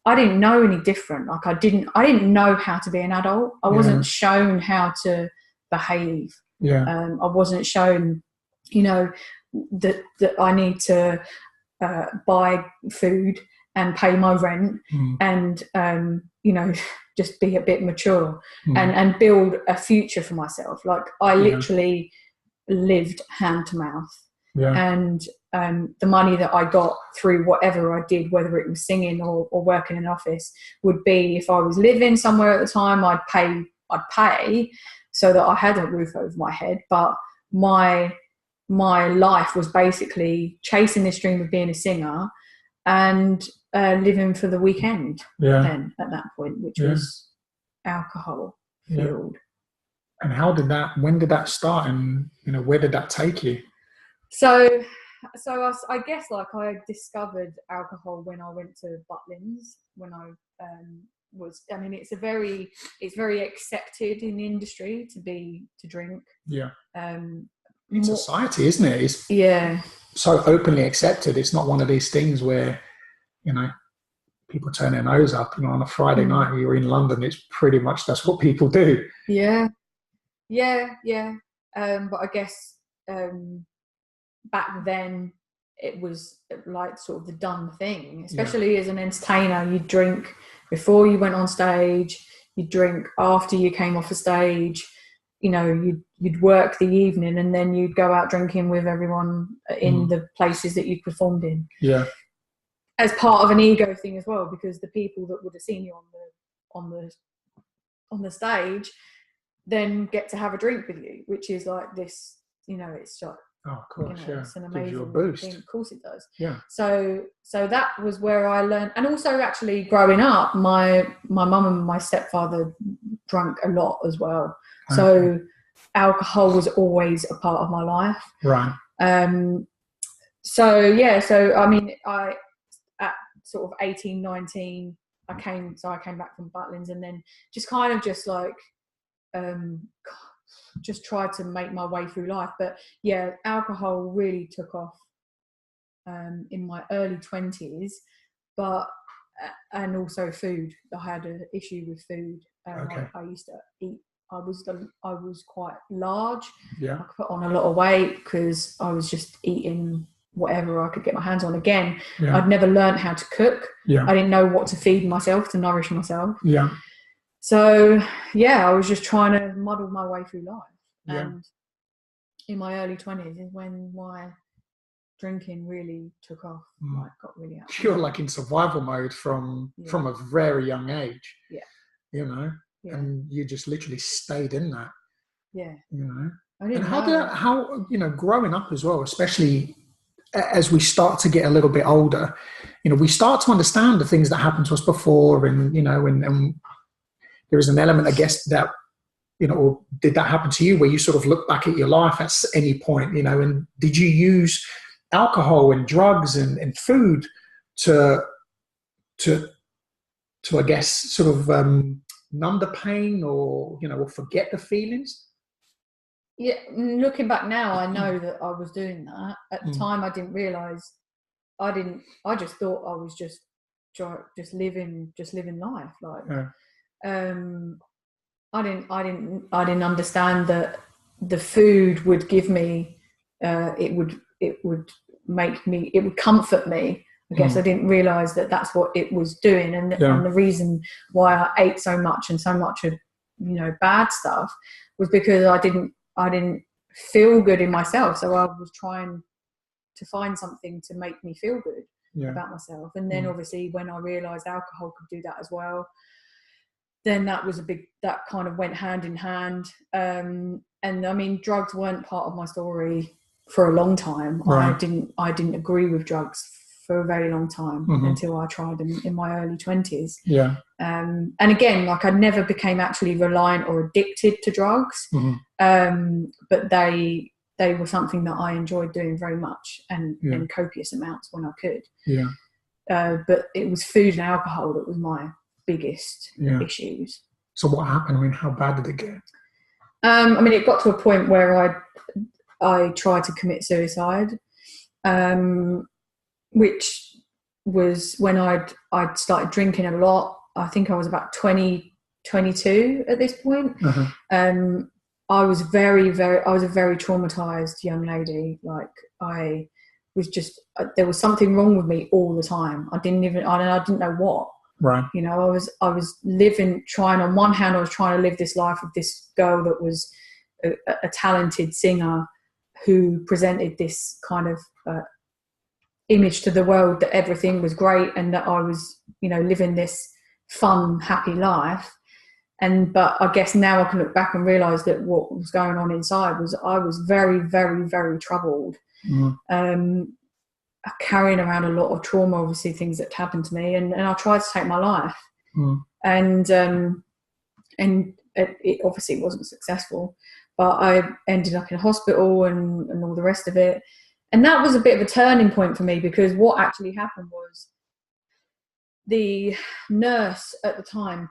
I didn't know any different. Like I didn't know how to be an adult. I wasn't shown how to behave. Yeah. I wasn't shown, you know, that I need to buy food and pay my rent and you know, just be a bit mature and build a future for myself. Like I literally lived hand to mouth. Yeah. And the money that I got through whatever I did, whether it was singing or working in an office, would be, if I was living somewhere at the time, I'd pay so that I had a roof over my head. But my life was basically chasing this dream of being a singer and living for the weekend then at that point, which was alcohol, field. And when did that start, and where did that take you? So I guess like I discovered alcohol when I went to Butlins, when I it's very accepted in the industry to drink. Yeah. In society, isn't it? It's so openly accepted. It's not one of these things where, people turn their nose up. On a Friday night, you're in London, it's pretty much that's what people do. Yeah. But I guess back then it was like sort of the done thing, especially as an entertainer. You'd drink before you went on stage, you'd drink after you came off a stage, you'd work the evening, and then you'd go out drinking with everyone in the places that you performed in. Yeah. As part of an ego thing as well, because the people that would have seen you on the stage then get to have a drink with you, which is like this, it's like, oh, of course, it's an amazing gives you a boost. thing. Of course it does. Yeah. So that was where I learned, and also actually growing up, my mum and my stepfather drank a lot as well. Okay. So alcohol was always a part of my life. Right. So I mean, I at sort of 18, 19, I came back from Butlins, and then just just tried to make my way through life. But yeah, alcohol really took off in my early 20s, and also food. I had an issue with food. Okay. I used to eat. I was quite large. Yeah. I put on a lot of weight because I was just eating whatever I could get my hands on. Again, I'd never learned how to cook. Yeah. I didn't know what to feed myself to nourish myself. Yeah. So I was just trying to muddle my way through life. Yeah. And in my early 20s is when my drinking really took off. Like, got really out. You're like in survival mode from a very young age. Yeah. And you just literally stayed in that. Yeah. And how growing up as well, especially as we start to get a little bit older, we start to understand the things that happened to us before, and and there is an element, I guess, that or did that happen to you, where you sort of look back at your life at any point, and did you use alcohol and drugs and food to I guess sort of numb the pain, or or forget the feelings? Yeah, looking back now, I know that I was doing that. At the time, I didn't realise. I just thought I was just living life. Like, I didn't understand that the food would give me. It would comfort me. I guess I didn't realise that that's what it was doing, and the reason why I ate so much and so much of bad stuff was because I didn't feel good in myself. So I was trying to find something to make me feel good about myself. And then obviously when I realised alcohol could do that as well, then that kind of went hand in hand. And I mean, drugs weren't part of my story for a long time. Right. I didn't agree with drugs for a very long time until I tried them in my early 20s. Yeah. And again, like, I never became actually reliant or addicted to drugs, but they were something that I enjoyed doing very much, and in copious amounts when I could. Yeah. But it was food and alcohol that was my biggest issues. So what happened? I mean, how bad did it get? I mean, it got to a point where I tried to commit suicide, which was when I'd started drinking a lot. I think I was about 22 at this point. I was a very traumatized young lady. Like, I was just, there was something wrong with me all the time. I didn't know what. Right. I was on one hand, I was trying to live this life of this girl that was a talented singer who presented this kind of image to the world that everything was great and that I was, living this fun, happy life. But I guess now I can look back and realise that what was going on inside was I was very, very, very troubled. Carrying around a lot of trauma, obviously things that happened to me, and I tried to take my life. And it obviously wasn't successful, but I ended up in hospital and all the rest of it. And that was a bit of a turning point for me, because what actually happened was the nurse at the time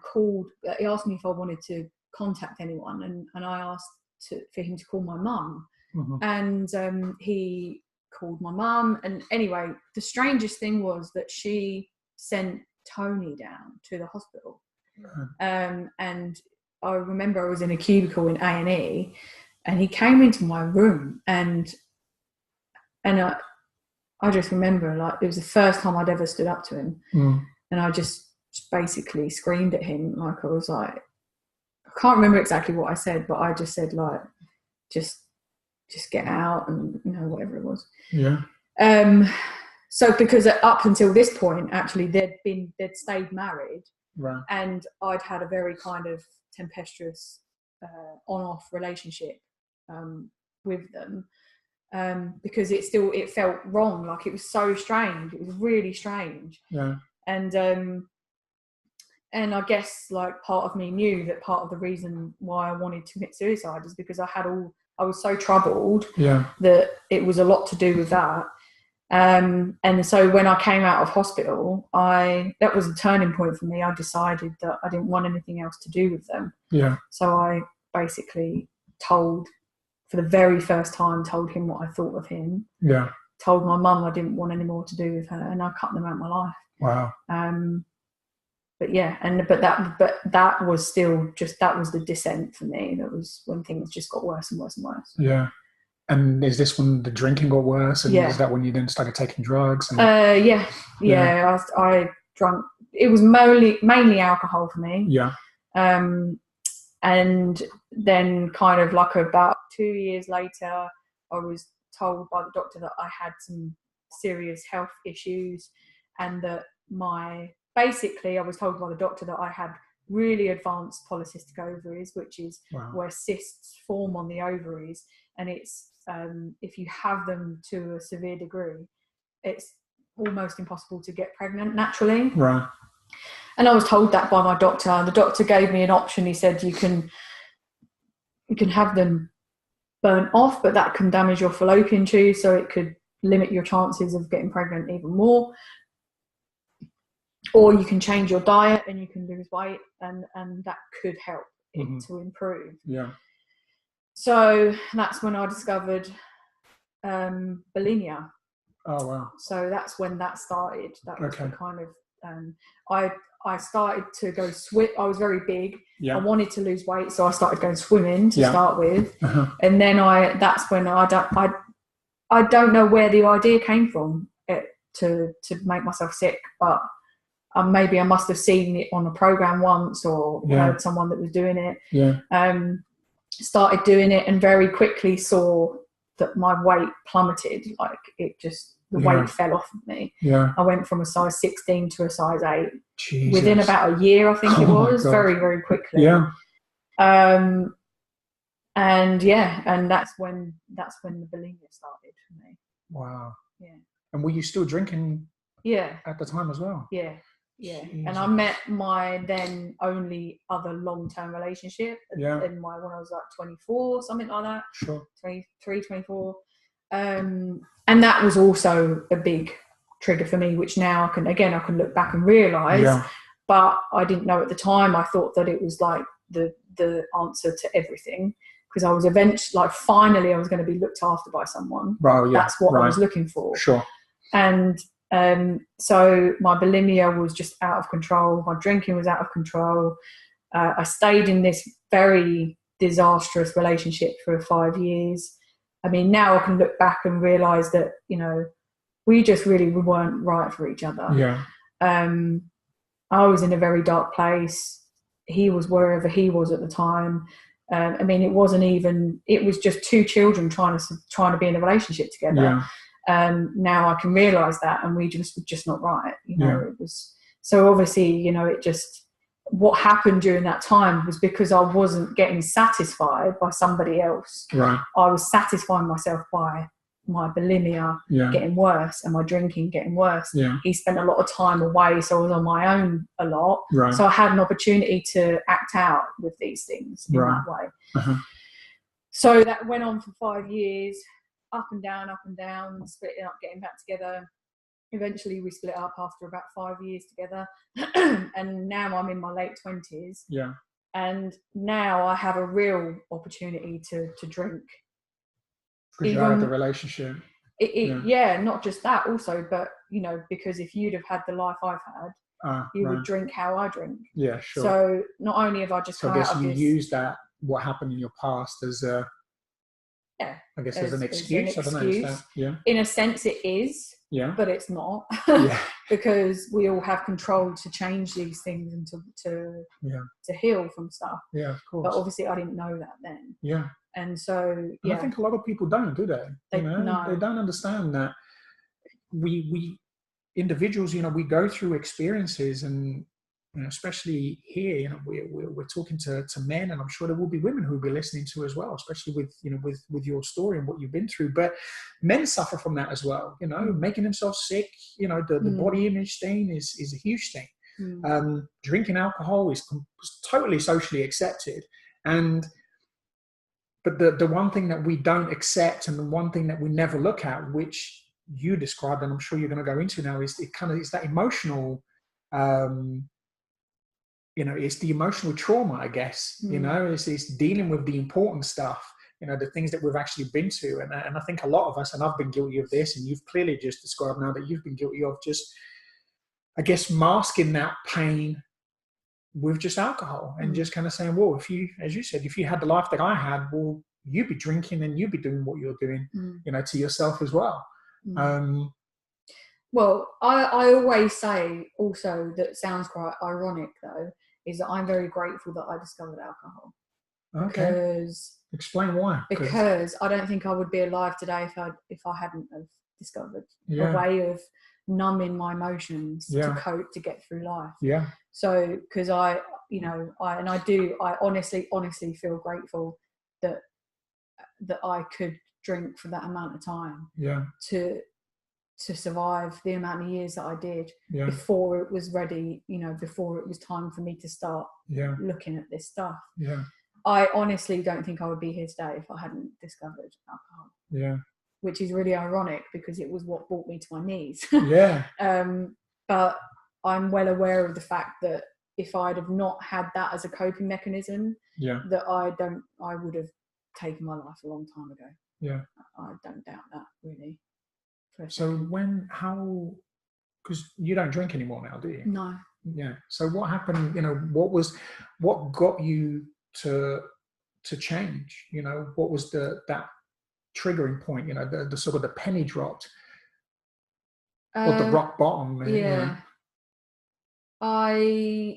he asked me if I wanted to contact anyone, and I asked for him to call my mum. And he called my mum, and anyway, the strangest thing was that she sent Tony down to the hospital. And I remember I was in a cubicle in A&E, and he came into my room, and I just remember, like, it was the first time I'd ever stood up to him. And I just basically screamed at him. Like, I was like, I can't remember exactly what I said, but I just said, like, just get out, and, you know, whatever it was. Yeah. So because up until this point, actually, they'd stayed married. Right. And I'd had a very kind of tempestuous on-off relationship with them, because it felt wrong. Like, it was so strange. It was really strange. Yeah. And I guess, like, part of me knew that part of the reason why I wanted to commit suicide is because I was so troubled that it was a lot to do with that. And so when I came out of hospital, that was a turning point for me. I decided that I didn't want anything else to do with them. Yeah. So I basically for the very first time, told him what I thought of him. Yeah. Told my mum I didn't want any more to do with her, and I cut them out of my life. Wow. But yeah, but that was still that was the descent for me. That was when things just got worse and worse and worse. Yeah. And is this when the drinking got worse? And is that when you then started taking drugs? Yeah. I drank. It was mainly alcohol for me. Yeah. And then kind of like about 2 years later, I was told by the doctor that I had some serious health issues, and that basically I was told by the doctor that I had really advanced polycystic ovaries, which is where cysts form on the ovaries, and it's if you have them to a severe degree, it's almost impossible to get pregnant naturally. Right. And I was told that by my doctor, and the doctor gave me an option. He said, you can have them burnt off, but that can damage your fallopian tube, so it could limit your chances of getting pregnant even more. Or you can change your diet and you can lose weight, and that could help it to improve. Yeah. So that's when I discovered bulimia. Oh, wow. So that's when that started. That was the kind of I started to go swim. I was very big. Yeah. I wanted to lose weight, so I started going swimming to start with. And then that's when I don't know where the idea came from to make myself sick, but maybe I must have seen it on a program once, or heard someone that was doing it. Yeah. Started doing it, and very quickly saw that my weight plummeted. Like, the weight fell off of me. Yeah. I went from a size 16 to a size 8. Jesus. Within about a year, I think it was. Very, very quickly. Yeah. And that's when the bulimia started for me. Wow. Yeah. And were you still drinking? Yeah. At the time as well? Yeah. Yeah. Jesus. And I met my then only other long-term relationship when I was like 24, something like that. Sure. 23, 24. And that was also a big trigger for me, which now I can look back and realise, but I didn't know at the time. I thought that it was like the answer to everything, because I was finally I was going to be looked after by someone. Right, yeah. That's what I was looking for. Sure. And so my bulimia was just out of control. My drinking was out of control. I stayed in this very disastrous relationship for 5 years. I mean, now I can look back and realise that, we just really weren't right for each other. Yeah. I was in a very dark place. He was wherever he was at the time. I mean, it was just two children trying to be in a relationship together. Yeah. Now I can realise that, and we were just not right. It was, so obviously, what happened during that time was because I wasn't getting satisfied by somebody else. Right. I was satisfying myself by my bulimia yeah. getting worse and my drinking getting worse. Yeah. He spent a lot of time away, so I was on my own a lot. Right. So I had an opportunity to act out with these things in Right. that way. Uh-huh. So that went on for 5 years, up and down, splitting up, getting back together. Eventually we split up after about 5 years together. And now I'm in my late 20s. Yeah. And now I have a real opportunity to drink. Because you're out of the relationship. Yeah, not just that also, but, you know, because if you'd have had the life I've had, you would drink how I drink. Yeah, sure. So not only have I just come out of this... So I guess you use that, what happened in your past, as a... Yeah. I guess as an excuse. I don't know. Yeah. In a sense it is. Yeah. But it's not. Yeah. Because we all have control to change these things and to heal from stuff. Yeah, of course. But obviously I didn't know that then. Yeah. And so, yeah. And I think a lot of people don't, do they? They don't understand that we individuals, you know, we go through experiences, and, you know, especially here, you know, we're talking to men, and I'm sure there will be women who will be listening to as well, especially with, you know, with your story and what you've been through. But men suffer from that as well, you know, making themselves sick, you know, the body image thing is a huge thing. Drinking alcohol is totally socially accepted. But the one thing that we don't accept, and the one thing that we never look at, which you described, and I'm sure you're going to go into now, is it's that emotional, you know, it's the emotional trauma, I guess. You know, it's dealing with the important stuff, you know, the things that we've actually been to. And I think a lot of us, and I've been guilty of this, and you've clearly just described now that you've been guilty of just, I guess, masking that pain with just alcohol, and just kind of saying, well, if you, as you said, if you had the life that I had, well, you'd be drinking and you'd be doing what you're doing, you know, to yourself as well. Well, I always say also, that sounds quite ironic though, is that I'm very grateful that I discovered alcohol. Okay. Because explain why. Because I don't think I would be alive today if I hadn't have discovered a way of numbing my emotions to cope, to get through life. Yeah. So, because I honestly feel grateful that I could drink for that amount of time. Yeah. To survive the amount of years that I did before it was ready, you know, before it was time for me to start looking at this stuff. Yeah. I honestly don't think I would be here today if I hadn't discovered alcohol. Yeah. Which is really ironic, because it was what brought me to my knees. Yeah. But I'm well aware of the fact that if I'd have not had that as a coping mechanism, that I would have taken my life a long time ago. Yeah. I don't doubt that, really. So because you don't drink anymore now, do you? No. Yeah. So what happened, you know, what got you to change? You know, what was that triggering point, you know, the sort of the penny dropped, or the rock bottom? Yeah. You know?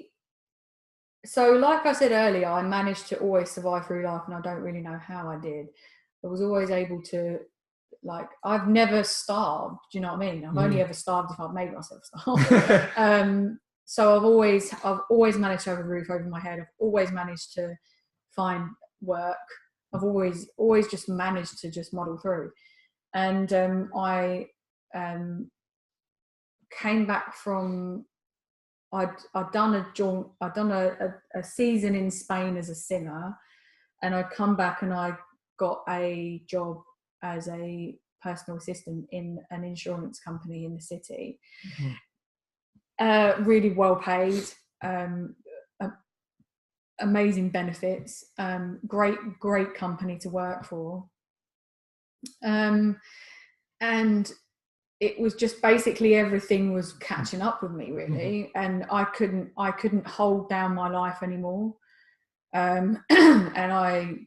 So like I said earlier, I managed to always survive through life, and I don't really know how I did. I was always able to, like, I've never starved. Do you know what I mean? I've only ever starved if I've made myself starve. So I've always managed to have a roof over my head. I've always managed to find work. I've always just managed to just muddle through. And I came back from, I'd done a season in Spain as a singer, and I'd come back and I got a job as a personal assistant in an insurance company in the city. Really well paid, amazing benefits, great company to work for. And it was just basically everything was catching up with me, really. And I couldn't hold down my life anymore. And I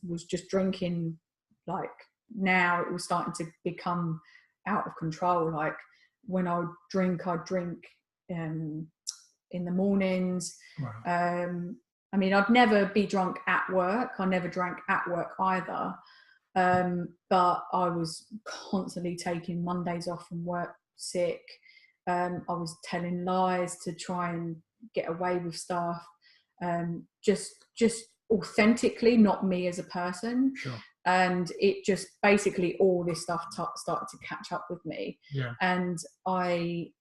was just drinking, like, now it was starting to become out of control. Like, when I'd drink in the mornings. Wow. I mean, I'd never be drunk at work. I never drank at work either. But I was constantly taking Mondays off from work sick. I was telling lies to try and get away with stuff. Just authentically, not me as a person. Sure. and it just basically all this stuff started to catch up with me. Yeah. And I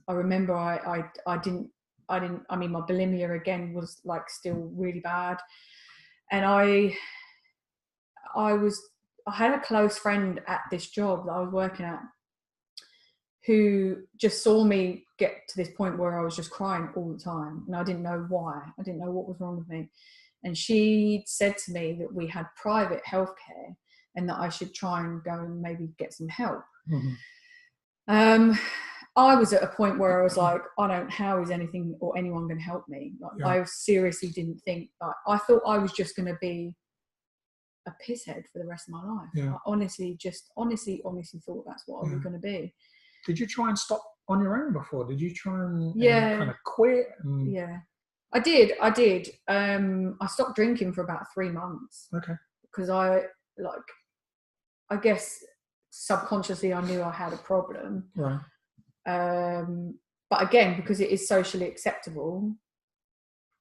remember I mean, my bulimia again was like still really bad, and I had a close friend at this job that I was working at who just saw me get to this point where I was just crying all the time, and I didn't know why. I didn't know what was wrong with me. And she said to me that we had private healthcare and that I should try and go and maybe get some help. Mm-hmm. I was at a point where I was like, how is anything or anyone going to help me? Like, I seriously didn't think, like, I thought I was just going to be a pisshead for the rest of my life. Yeah. I honestly thought that's what I was going to be. Did you try and stop on your own before? Did you try and kind of quit? Yeah, I did. I stopped drinking for about 3 months. Okay. Because I guess subconsciously I knew I had a problem. Right. But again, because it is socially acceptable,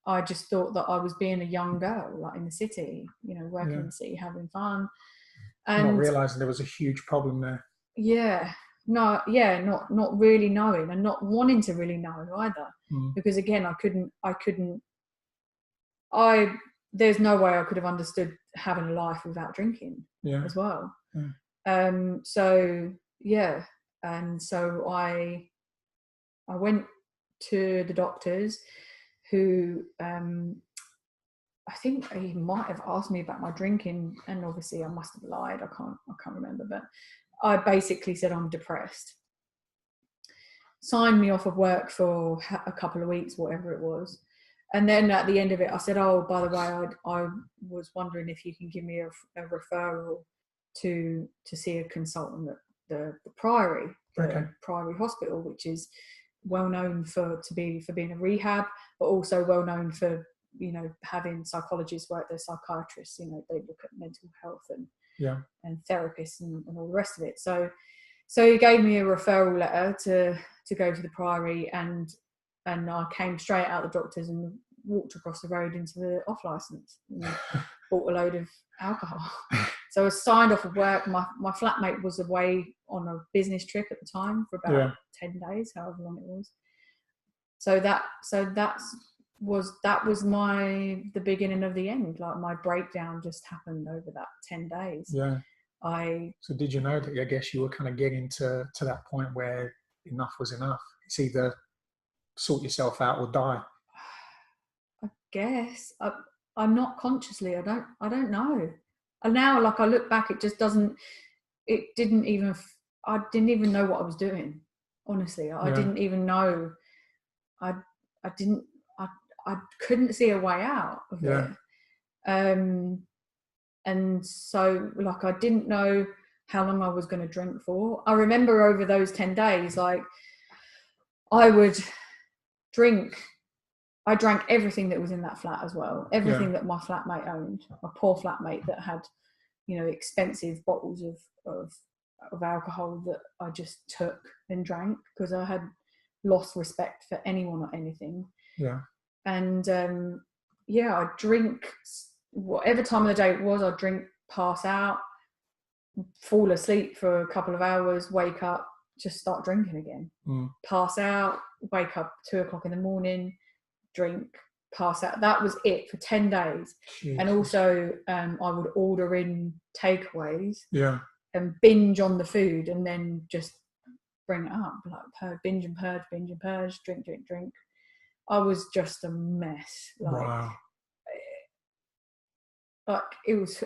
I just thought that I was being a young girl, like in the city, working in the city, having fun. And not realising there was a huge problem there. Yeah. No, yeah, not really knowing and not wanting to really know either. Because again, there's no way I could have understood having a life without drinking as well. So yeah. And so I went to the doctors who, I think he might have asked me about my drinking, and obviously I must have lied. I can't remember, but I basically said I'm depressed. Signed me off of work for a couple of weeks, whatever it was. And then at the end of it, I said, oh, by the way, I was wondering if you can give me a referral to see a consultant at the Priory, Priory Hospital, which is well known for being a rehab, but also well known for, having psychologists work there, psychiatrists, they look at mental health and therapists and all the rest of it. So he gave me a referral letter to go to the Priory, and I came straight out the doctors and walked across the road into the off licence and bought a load of alcohol. So I was signed off of work. My flatmate was away on a business trip at the time for about 10 days, however long it was. So that was the beginning of the end. Like, my breakdown just happened over that 10 days. Yeah. So did you know that, I guess you were kind of getting to that point where enough was enough? It's either sort yourself out or die. I guess I'm not consciously. I don't know. And now, like, I look back, it just doesn't. I didn't even know what I was doing. Honestly, I didn't even know. I couldn't see a way out of it. And so, like, I didn't know how long I was going to drink for. I remember over those 10 days, like, I would drink. I drank everything that was in that flat as well. Everything that my flatmate owned. My poor flatmate that had, expensive bottles of alcohol that I just took and drank because I had lost respect for anyone or anything. Yeah. And I'd drink whatever time of the day it was. I'd drink, pass out, fall asleep for a couple of hours, wake up, just start drinking again. Pass out, wake up 2:00 in the morning, drink, pass out. That was it for 10 days. Jesus. And also I would order in takeaways and binge on the food, and then just bring it up, like binge and purge, drink. I was just a mess. Wow. Like, it was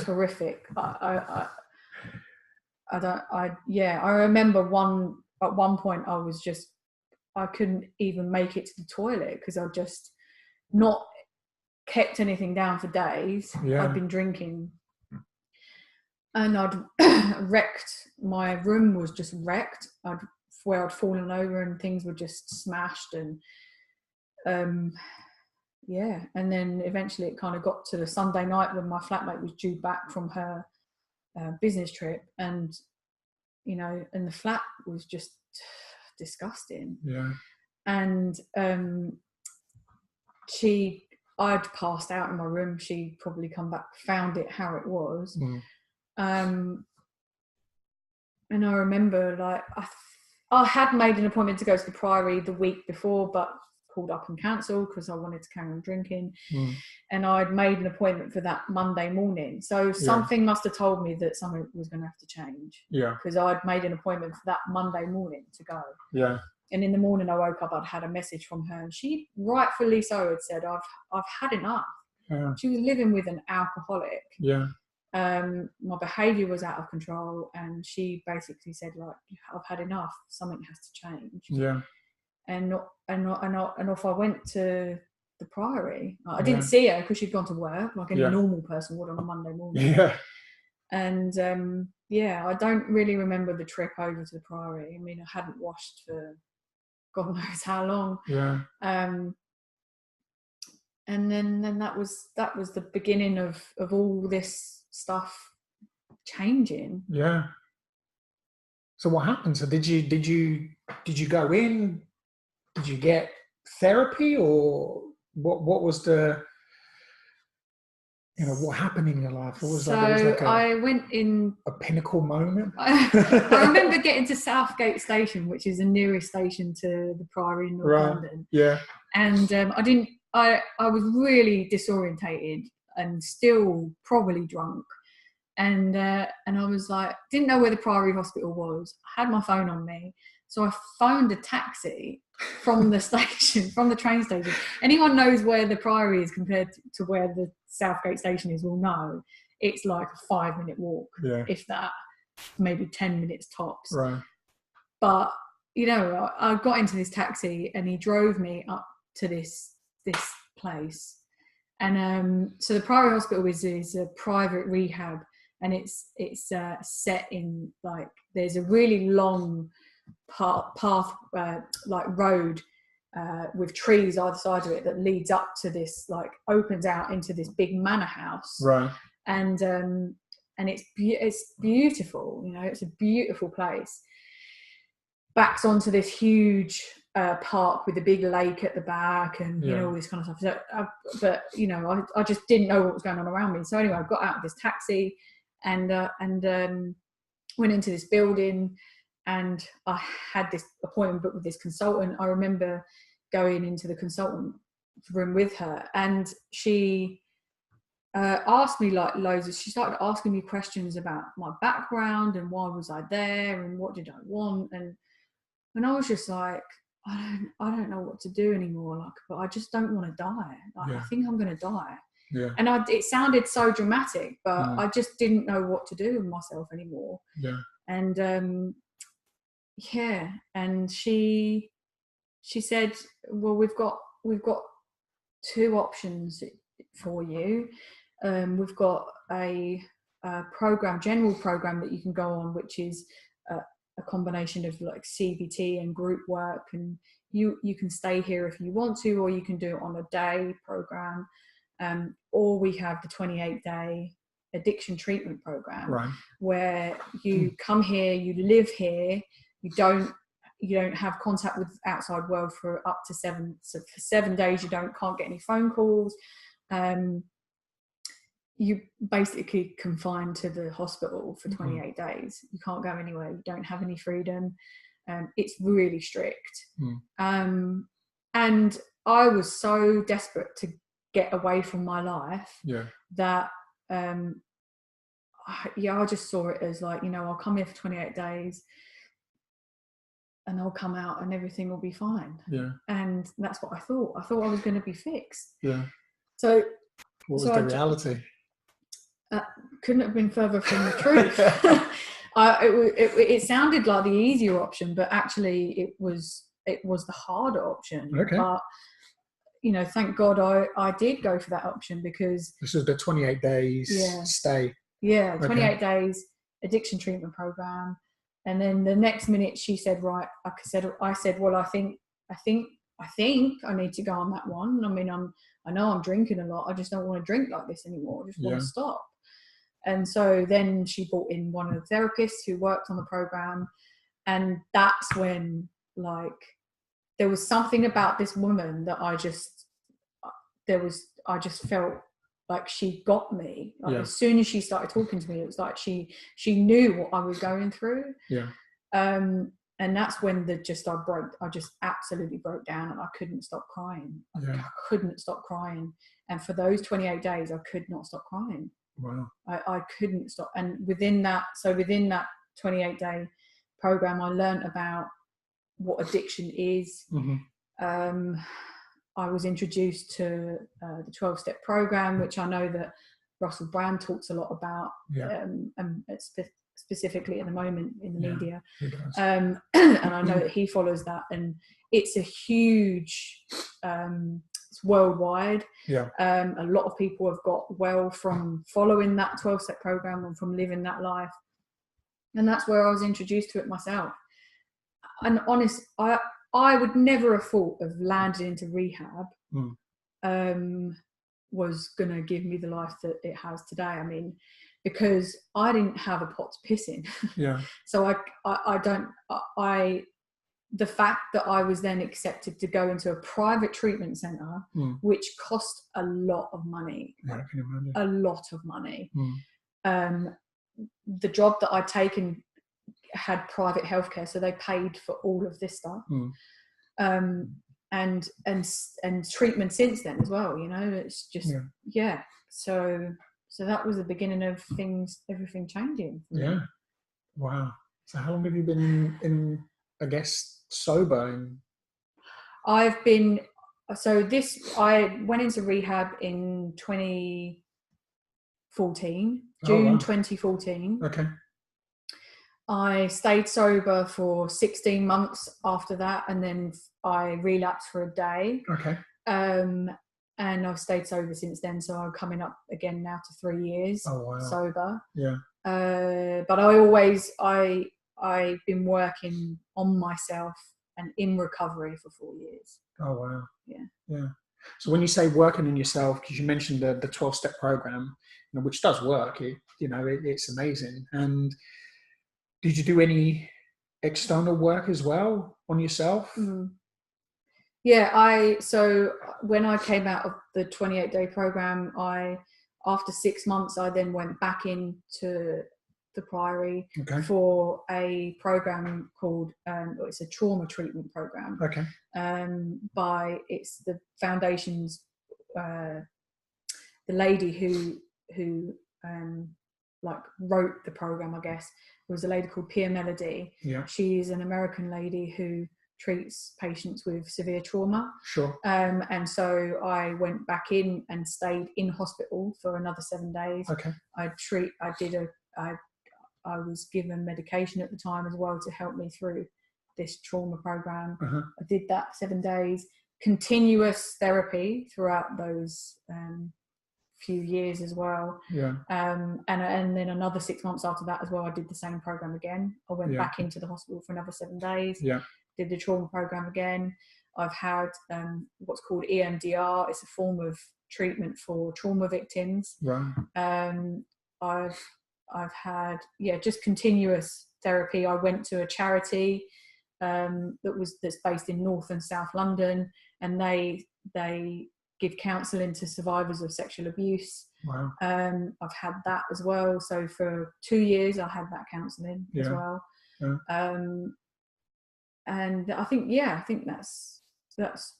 horrific. I remember at one point I couldn't even make it to the toilet because I just not kept anything down for days. I'd been drinking, and I'd wrecked. My room was just wrecked. Where I'd fallen over and things were just smashed, and and then eventually it kind of got to the Sunday night when my flatmate was due back from her business trip, and and the flat was just disgusting. Yeah. And she I'd passed out in my room. She'd probably come back, found it how it was. And I remember, like, I had made an appointment to go to the Priory the week before, but called up and cancelled because I wanted to carry on drinking. And I'd made an appointment for that Monday morning. So something must have told me that something was going to have to change. Because I'd made an appointment for that Monday morning to go. And in the morning I woke up, I'd had a message from her, and she, rightfully so, had said, I've had enough. She was living with an alcoholic. My behaviour was out of control, and she basically said, like, I've had enough, something has to change. And off I went to the Priory. I didn't see her because she'd gone to work like any normal person would on a Monday morning. And I don't really remember the trip over to the Priory. I mean, I hadn't washed for God knows how long. And then that was the beginning of all this stuff changing. So what happened? So did you go in? Did you get therapy, or what was the, what happened in your life? What was I went in a pinnacle moment. I remember getting to Southgate Station, which is the nearest station to the Priory in North London. And I was really disorientated and still probably drunk. And I was like, didn't know where the Priory Hospital was. I had my phone on me. So I phoned a taxi from the station, from the train station. Anyone knows where the Priory is compared to where the Southgate Station is will know. It's like a 5-minute walk, if that, maybe 10 minutes tops. But, I got into this taxi and he drove me up to this place. And so the Priory Hospital is a private rehab, and it's set in, like, there's a really long path like road with trees either side of it that leads up to this, like, opens out into this big manor house. And it's beautiful. It's a beautiful place. Backs onto this huge park with a big lake at the back, and all this kind of stuff. So, but I just didn't know what was going on around me. So anyway, I got out of this taxi and went into this building, and I had this appointment booked with this consultant. I remember going into the consultant room with her, and she asked me, like, she started asking me questions about my background and why was I there and what did I want, and I was just like, I don't know what to do anymore, like, but I just don't want to die. Like, I think I'm going to die. And it sounded so dramatic, but I just didn't know what to do with myself anymore. And and she said, well, we've got 2 options for you. We've got a general program that you can go on, which is a combination of, like, CBT and group work, and you can stay here if you want to, or you can do it on a day program, or we have the 28-day addiction treatment program, where you come here, you live here, you don't have contact with the outside world for up to 7 days. You can't get any phone calls. You basically confined to the hospital for 28 days. You can't go anywhere. You don't have any freedom. It's really strict. And I was so desperate to get away from my life that I just saw it as, like, I'll come here for 28 days and I'll come out and everything will be fine. And that's what I thought. I thought I was going to be fixed. So what was the reality? Couldn't have been further from the truth. It sounded like the easier option, but actually it was the harder option. But thank God I did go for that option, because this is the 28 days stay. 28 days addiction treatment program. And then the next minute she said, right, I said, well, I think I need to go on that one. I mean, I know I'm drinking a lot. I just don't want to drink like this anymore. I just want to stop. And so then she brought in one of the therapists who worked on the program. And that's when, like, there was something about this woman that I just felt like she got me. Like as soon as she started talking to me, it was like she knew what I was going through. Yeah. And that's when I just absolutely broke down, and I couldn't stop crying. I couldn't stop crying. And for those 28 days, I could not stop crying. Wow. I couldn't stop. And within that 28-day program, I learned about what addiction is. Mm-hmm. I was introduced to the 12-step program, which I know that Russell Brand talks a lot about, and specifically at the moment in the media. And I know that he follows that, and it's a huge, it's worldwide. Yeah. A lot of people have got well from following that 12-step program and from living that life. And that's where I was introduced to it myself. And honest, I would never have thought of landing into rehab was going to give me the life that it has today. I mean, because I didn't have a pot to piss in. Yeah. So the fact that I was then accepted to go into a private treatment centre, which cost a lot of money. Yeah, I can imagine. A lot of money. The job that I'd taken had private healthcare, so they paid for all of this stuff. And treatment since then as well, you know, it's just so that was the beginning of everything changing. Yeah. Wow. So how long have you been in I guess sober? I went into rehab in 2014, June 2014. Okay. I stayed sober for 16 months after that, and then I relapsed for a day. Okay. And I've stayed sober since then, so I'm coming up again now to 3 years sober. Yeah. But I've been working on myself and in recovery for 4 years. Oh wow. Yeah. Yeah. So when you say working on yourself, because you mentioned the 12-step program, you know, which does work, it's amazing. And did you do any external work as well on yourself? Yeah, so when I came out of the 28-day program, after 6 months, I then went back into the Priory for a program called, it's a trauma treatment program. Okay. It's the foundation's, the lady who wrote the program, I guess. It was a lady called Pia Melody. Yeah. She's an American lady who treats patients with severe trauma. Sure. And so I went back in and stayed in hospital for another 7 days. Okay. I was given medication at the time as well to help me through this trauma program. I did that 7 days, continuous therapy throughout those few years as well. Yeah. And then another 6 months after that as well, I did the same program again. I went back into the hospital for another 7 days. Yeah. Did the trauma program again. I've had what's called EMDR. It's a form of treatment for trauma victims. Right. I've had just continuous therapy. I went to a charity that's based in North and South London, and they give counselling to survivors of sexual abuse. Wow. I've had that as well. So for 2 years, I had that counselling as well. Yeah. And I think that's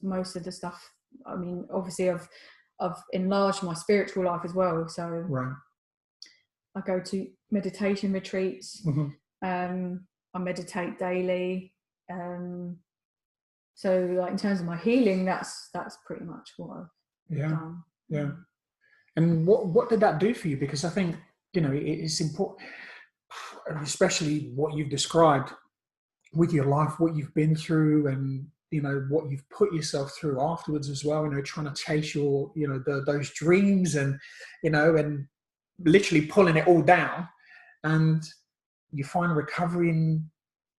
most of the stuff. I mean, obviously, I've enlarged my spiritual life as well. So right. I go to meditation retreats. I meditate daily. So, like in terms of my healing, that's pretty much what I've done. Yeah. And what did that do for you? Because I think, you know, it's important, especially what you've described with your life, what you've been through, and you know what you've put yourself through afterwards as well. You know, trying to chase your, you know, those dreams, and you know, and literally pulling it all down, and you find recovery, and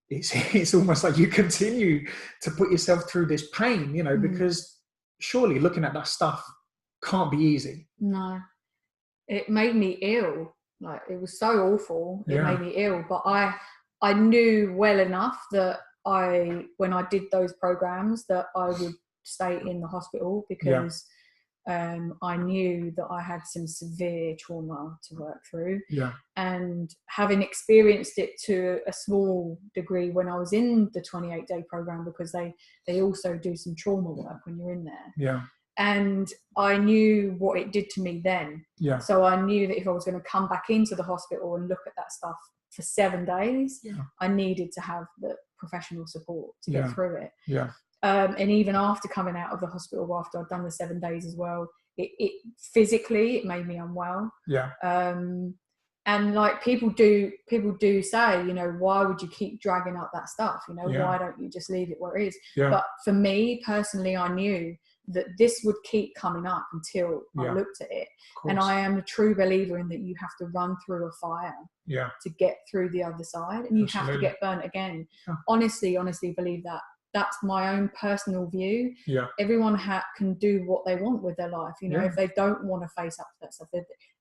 it's almost like you continue to put yourself through this pain, you know, because surely looking at that stuff can't be easy. No, it made me ill. Like, it was so awful. It made me ill, but I knew well enough that when I did those programs, that I would stay in the hospital because I knew that I had some severe trauma to work through. Yeah. And having experienced it to a small degree when I was in the 28-day program, because they also do some trauma work when you're in there. Yeah. And I knew what it did to me then. Yeah. So I knew that if I was going to come back into the hospital and look at that stuff for 7 days, I needed to have the professional support to get through it. Yeah. And even after coming out of the hospital, after I'd done the 7 days as well, it physically, it made me unwell. Yeah. And like people do say, you know, why would you keep dragging up that stuff? You know, why don't you just leave it where it is? Yeah. But for me personally, I knew that this would keep coming up until I looked at it. And I am a true believer in that you have to run through a fire to get through the other side, and you have to get burnt again. Honestly believe that. That's my own personal view. Yeah. Everyone can do what they want with their life. You know, if they don't want to face up to that stuff,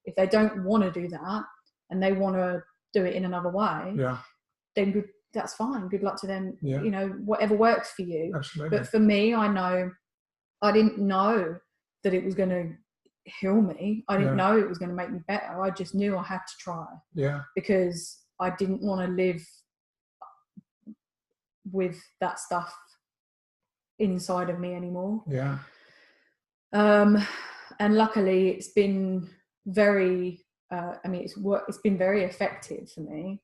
if they don't want to do that and they want to do it in another way, then that's fine. Good luck to them. You know, whatever works for you. Absolutely. But for me, I didn't know that it was going to heal me. I didn't know it was going to make me better. I just knew I had to try. Yeah. Because I didn't want to live with that stuff inside of me anymore. Yeah. And luckily it's been very it's been very effective for me.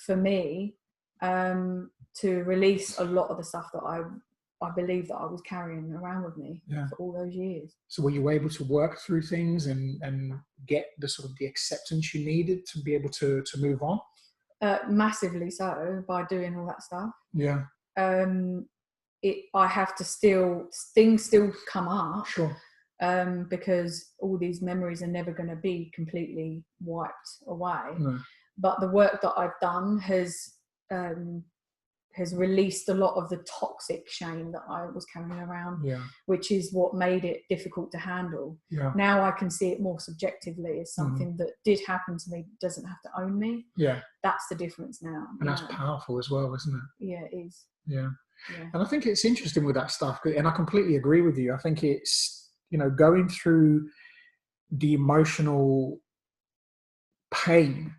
For me, to release a lot of the stuff that I believe that I was carrying around with me for all those years. So were you able to work through things and get the sort of the acceptance you needed to be able to move on? Massively so, by doing all that stuff. Yeah. I have to things still come up. Sure. Because all these memories are never going to be completely wiped away. No. But the work that I've done has released a lot of the toxic shame that I was carrying around, which is what made it difficult to handle. Yeah. Now I can see it more subjectively as something that did happen to me, doesn't have to own me. Yeah. That's the difference now. And that's powerful as well, isn't it? Yeah, it is. Yeah. And I think it's interesting with that stuff, and I completely agree with you. I think it's, you know, going through the emotional pain,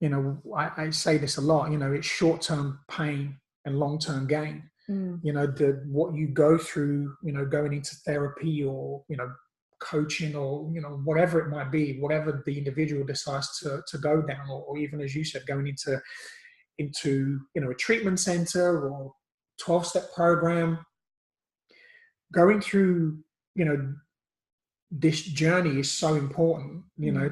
you know, I say this a lot, you know, it's short-term pain and long-term gain. You know, what you go through, you know, going into therapy or, you know, coaching or, you know, whatever it might be, whatever the individual decides to go down, or even, as you said, going into, you know, a treatment center or 12-step program, going through, you know, this journey is so important, you know,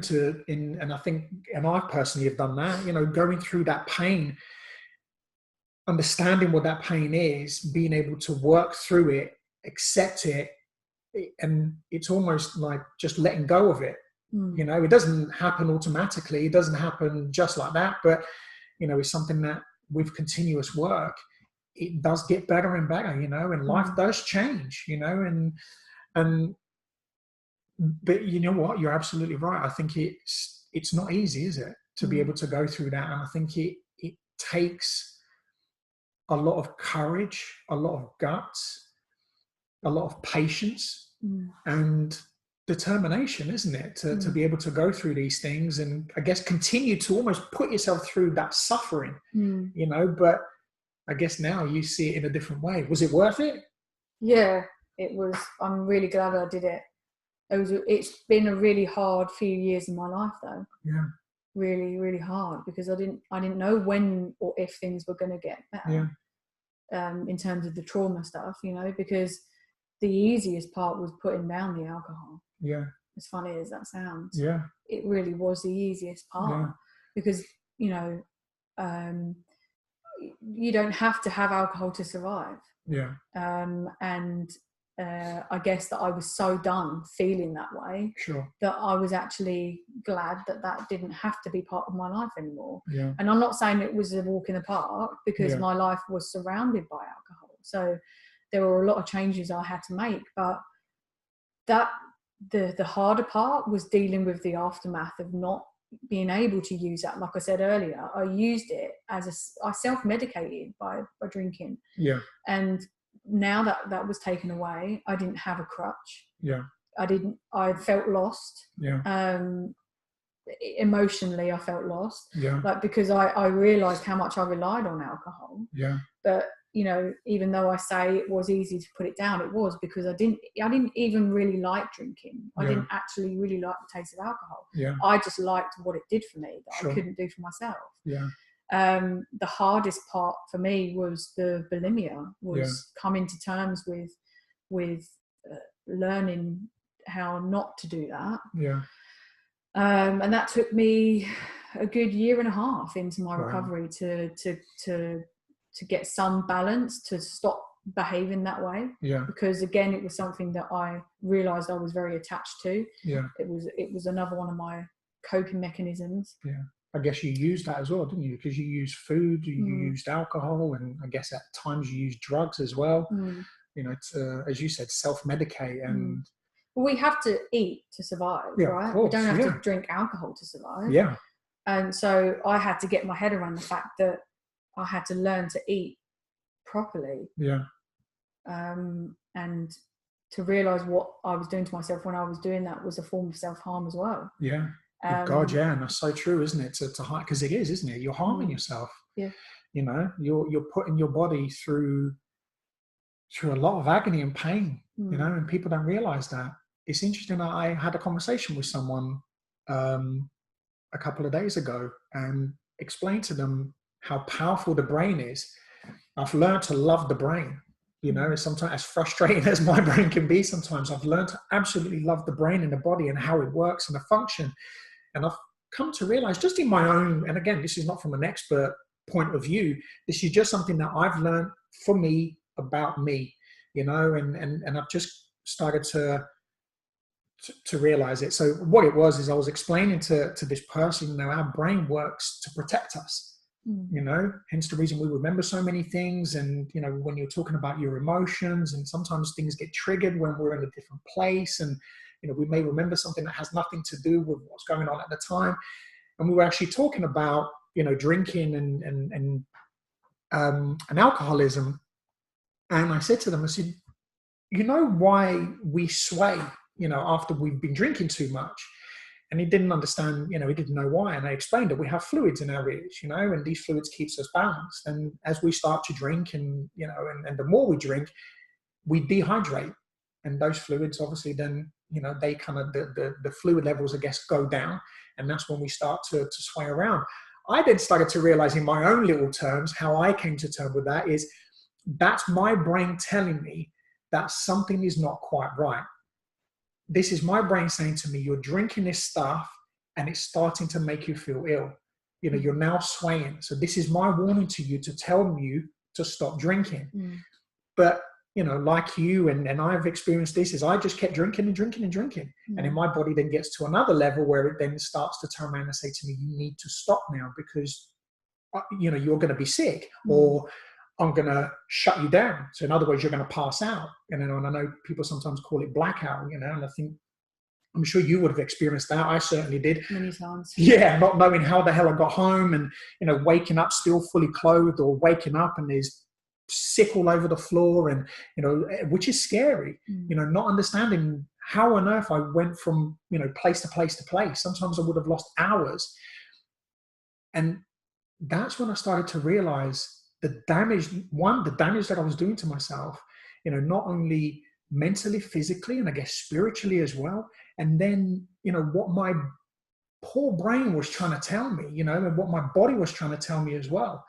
and I think, and I personally have done that, you know, going through that pain, understanding what that pain is, being able to work through it, accept it, and it's almost like just letting go of it. You know, it doesn't happen automatically. It doesn't happen just like that, but, you know, it's something that with continuous work, it does get better and better, you know, and life does change, you know, but you know what, you're absolutely right. I think it's not easy, is it, to be able to go through that. And I think it takes a lot of courage, a lot of guts, a lot of patience and determination, isn't it, to be able to go through these things and, I guess, continue to almost put yourself through that suffering, you know. But I guess now you see it in a different way. Was it worth it? Yeah, it was. I'm really glad I did it. It's been a really hard few years in my life, though. Yeah. Really, really hard, because I didn't know when or if things were going to get better. Yeah. In terms of the trauma stuff, you know, because the easiest part was putting down the alcohol. Yeah. As funny as that sounds. Yeah. It really was the easiest part, because, you know, you don't have to have alcohol to survive. Yeah. And I guess that I was so done feeling that way, that I was actually glad that didn't have to be part of my life anymore. Yeah. And I'm not saying it was a walk in the park, because my life was surrounded by alcohol. So there were a lot of changes I had to make, but that the harder part was dealing with the aftermath of not being able to use that. Like I said earlier, I used it I self-medicated by drinking. Yeah. And now that was taken away, I didn't have a crutch. Yeah. I felt lost. Yeah. Emotionally, I felt lost. Yeah. Like, because I realized how much I relied on alcohol. Yeah. But, you know, even though I say it was easy to put it down, it was because I didn't even really like drinking. I didn't actually really like the taste of alcohol. Yeah. I just liked what it did for me that Sure. I couldn't do for myself. Yeah. The hardest part for me was the bulimia, was coming to terms with learning how not to do that. Yeah. And that took me a good year and a half into my recovery to get some balance, to stop behaving that way. Yeah. Because again, it was something that I realized I was very attached to. Yeah. It was another one of my coping mechanisms. Yeah. I guess you used that as well, didn't you? Because you used food, you used alcohol, and I guess at times you used drugs as well. You know, to, as you said, self-medicate. And well, we have to eat to survive, right? Of course, we don't have to drink alcohol to survive. Yeah. And so I had to get my head around the fact that I had to learn to eat properly. Yeah. And to realize what I was doing to myself when I was doing that was a form of self-harm as well. Yeah. God, yeah, and that's so true, isn't it? To because it is, isn't it? You're harming yourself. Yeah. You know, you're putting your body through a lot of agony and pain. You know, and people don't realize that. It's interesting. I had a conversation with someone a couple of days ago and explained to them how powerful the brain is. I've learned to love the brain. You know, sometimes as frustrating as my brain can be, sometimes I've learned to absolutely love the brain and the body and how it works and the function. And I've come to realize, just in my own, and again, this is not from an expert point of view, this is just something that I've learned for me, about me, you know, and I've just started to realize it. So what it was is I was explaining to this person, you know, our brain works to protect us. You know, hence the reason we remember so many things. And, you know, when you're talking about your emotions, and sometimes things get triggered when we're in a different place, and, you know, we may remember something that has nothing to do with what's going on at the time. And we were actually talking about, you know, drinking and alcoholism. And I said to them, I said, you know why we sway, you know, after we've been drinking too much? And he didn't understand, you know, he didn't know why. And I explained that we have fluids in our ears, you know, and these fluids keeps us balanced. And as we start to drink, and, you know, and the more we drink, we dehydrate. And those fluids, obviously, then, you know, they kind of, the fluid levels, I guess, go down. And that's when we start to sway around. I then started to realize in my own little terms, how I came to terms with that is, that's my brain telling me that something is not quite right. This is my brain saying to me, you're drinking this stuff and it's starting to make you feel ill. You know, you're now swaying. So this is my warning to you, to tell you to stop drinking. But, you know, like you and I've experienced this, is I just kept drinking and drinking and drinking. And then my body then gets to another level where it then starts to turn around and say to me, you need to stop now, because, you know, you're going to be sick, or I'm going to shut you down. So in other words, you're going to pass out. And I know people sometimes call it blackout, you know, and I think, I'm sure you would have experienced that. I certainly did. Many times. Yeah, not knowing how the hell I got home, and, you know, waking up still fully clothed, or waking up and there's sick all over the floor, and, you know, which is scary, you know, not understanding how on earth I went from, you know, place to place to place. Sometimes I would have lost hours. And that's when I started to realize the damage that I was doing to myself, you know, not only mentally, physically, and I guess spiritually as well. And then, you know, what my poor brain was trying to tell me, you know, and what my body was trying to tell me as well,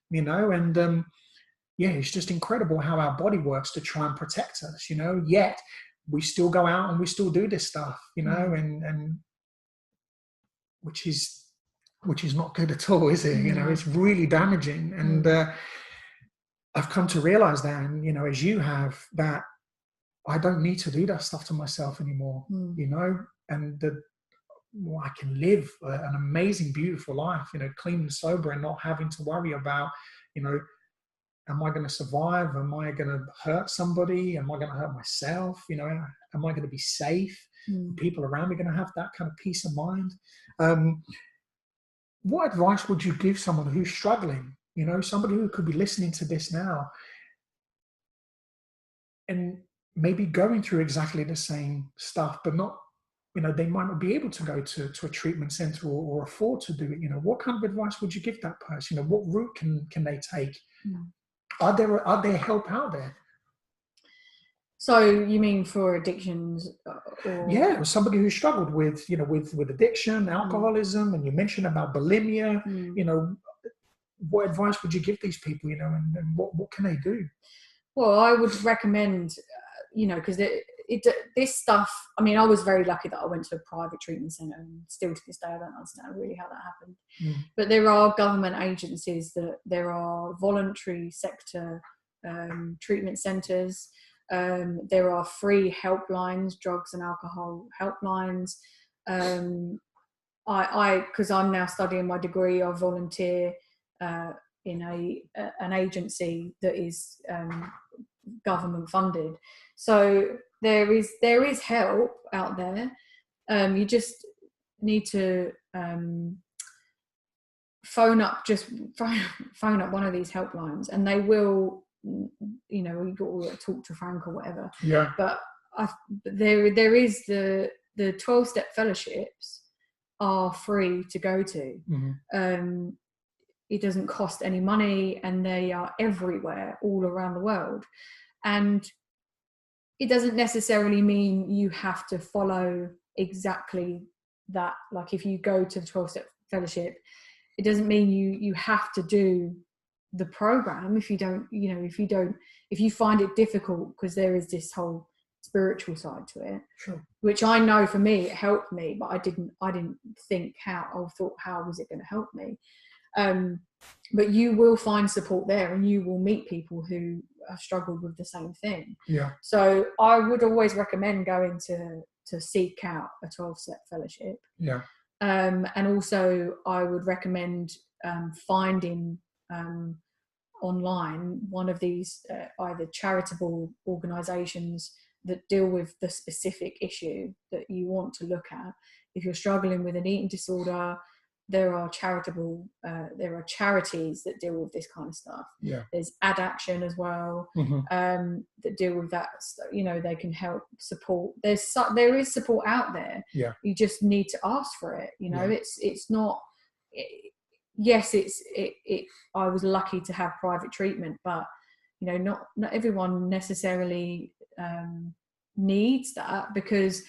you know. And yeah, it's just incredible how our body works to try and protect us, you know, yet we still go out and we still do this stuff, you know, and which is not good at all, is it? You know, it's really damaging. And I've come to realize that, and, you know, as you have, that I don't need to do that stuff to myself anymore, you know, and I can live an amazing, beautiful life, you know, clean and sober, and not having to worry about, you know, am I going to survive? Am I going to hurt somebody? Am I going to hurt myself? You know, am I going to be safe? People around me going to have that kind of peace of mind? What advice would you give someone who's struggling? You know, somebody who could be listening to this now, and maybe going through exactly the same stuff, but not, they might not be able to go to a treatment center or afford to do it. What kind of advice would you give that person? What route can they take? Mm. Are there help out there? So you mean for addictions? Yeah, somebody who struggled with, with addiction, alcoholism, and you mentioned about bulimia, what advice would you give these people, and what can they do? Well, I would recommend, because this stuff, I mean, I was very lucky that I went to a private treatment centre, and still to this day, I don't understand really how that happened. But there are government agencies, there are voluntary sector treatment centres. There are free helplines, drugs and alcohol helplines. Because I'm now studying my degree, I volunteer in an agency that is government funded. So there is help out there. You just need to phone up one of these helplines, and they will, you got to talk to Frank or whatever. Yeah. But there is the 12-step fellowships are free to go to. It doesn't cost any money, and they are everywhere, all around the world. And it doesn't necessarily mean you have to follow exactly that. Like if you go to the 12-step fellowship, it doesn't mean you have to do the program if you find it difficult, because there is this whole spiritual side to it. Sure. Which I know for me, it helped me, but I didn't think how was it going to help me. But you will find support there, and you will meet people who have struggled with the same thing. Yeah. So I would always recommend going to seek out a 12-step fellowship. Yeah. And also I would recommend finding online one of these either charitable organisations that deal with the specific issue that you want to look at. If you're struggling with an eating disorder, there are charities that deal with this kind of stuff. Yeah. There's Action as well, that deal with that. They can help support. There is support out there. Yeah. You just need to ask for it. It's not. Yes, I was lucky to have private treatment, but not everyone necessarily needs that, because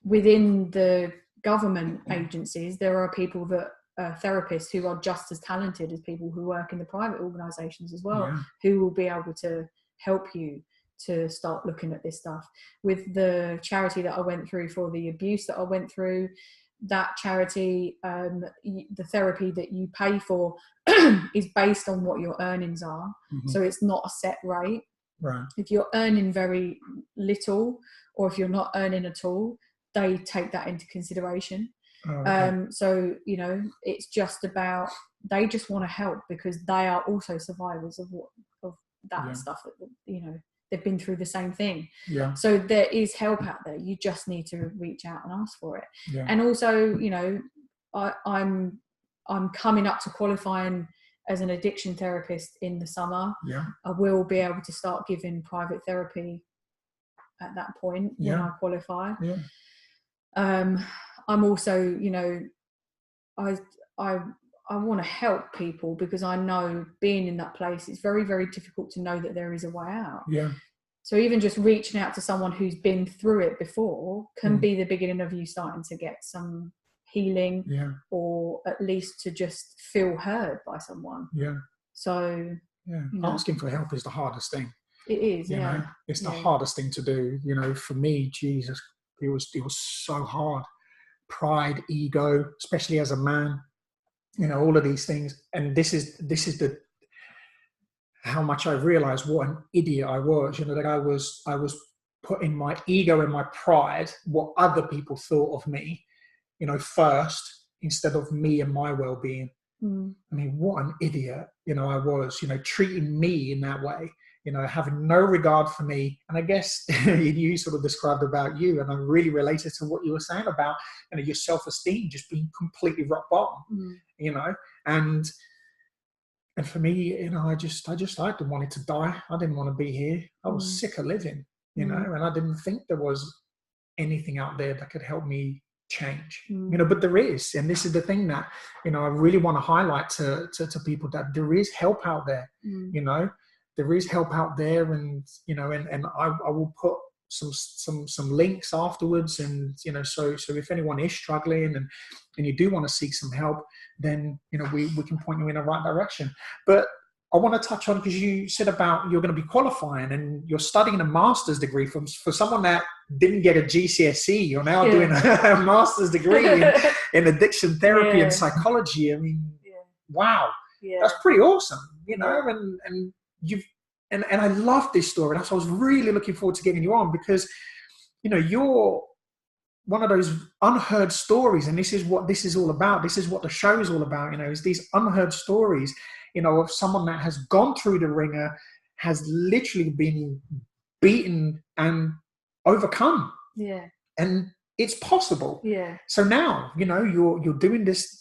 within the government agencies there are people that therapists who are just as talented as people who work in the private organisations as well, who will be able to help you to start looking at this stuff. With the charity that I went through for the abuse that I went through, that charity, the therapy that you pay for is based on what your earnings are. So it's not a set rate. Right. If you're earning very little, or if you're not earning at all, they take that into consideration. Oh, okay. So it's just about, they just want to help, because they are also survivors of that stuff that they've been through the same thing. Yeah. So there is help out there. You just need to reach out and ask for it. Yeah. And also, I'm coming up to qualifying as an addiction therapist in the summer. Yeah. I will be able to start giving private therapy at that point when I qualify. Yeah. I'm also, I want to help people, because I know being in that place, it's very, very difficult to know that there is a way out. Yeah. So even just reaching out to someone who's been through it before can be the beginning of you starting to get some healing, or at least to just feel heard by someone. Yeah. So asking for help is the hardest thing. It is. It's the hardest thing to do. For me, Jesus, it was so hard. Pride, ego, especially as a man. All of these things. And this is the how much I realized what an idiot I was. That I was putting my ego and my pride, what other people thought of me, first, instead of me and my well-being. I mean, what an idiot, I was, treating me in that way, having no regard for me. And I guess you sort of described about you, and I really related to what you were saying about, your self-esteem just being completely rock bottom, and for me, I just wanted to die. I didn't want to be here. I was sick of living, you know, and I didn't think there was anything out there that could help me change, you know, but there is. And this is the thing that, you know, I really want to highlight to people, that there is help out there, you know, there is help out there. And, you know, and I will put some links afterwards, and, you know, so if anyone is struggling and you do want to seek some help, then, you know, we can point you in the right direction. But I want to touch on, because you said about you're going to be qualifying and you're studying a master's degree. For someone that didn't get a GCSE, you're now doing a master's degree in addiction therapy and psychology. I mean, wow, that's pretty awesome, you know, and you've, and I love this story. That's why I was really looking forward to getting you on, because, you know, you're one of those unheard stories, and this is what this is all about. This is what the show is all about, you know, is these unheard stories, you know, of someone that has gone through the ringer, has literally been beaten and overcome. Yeah. And it's possible. Yeah. So now, you know, you're doing this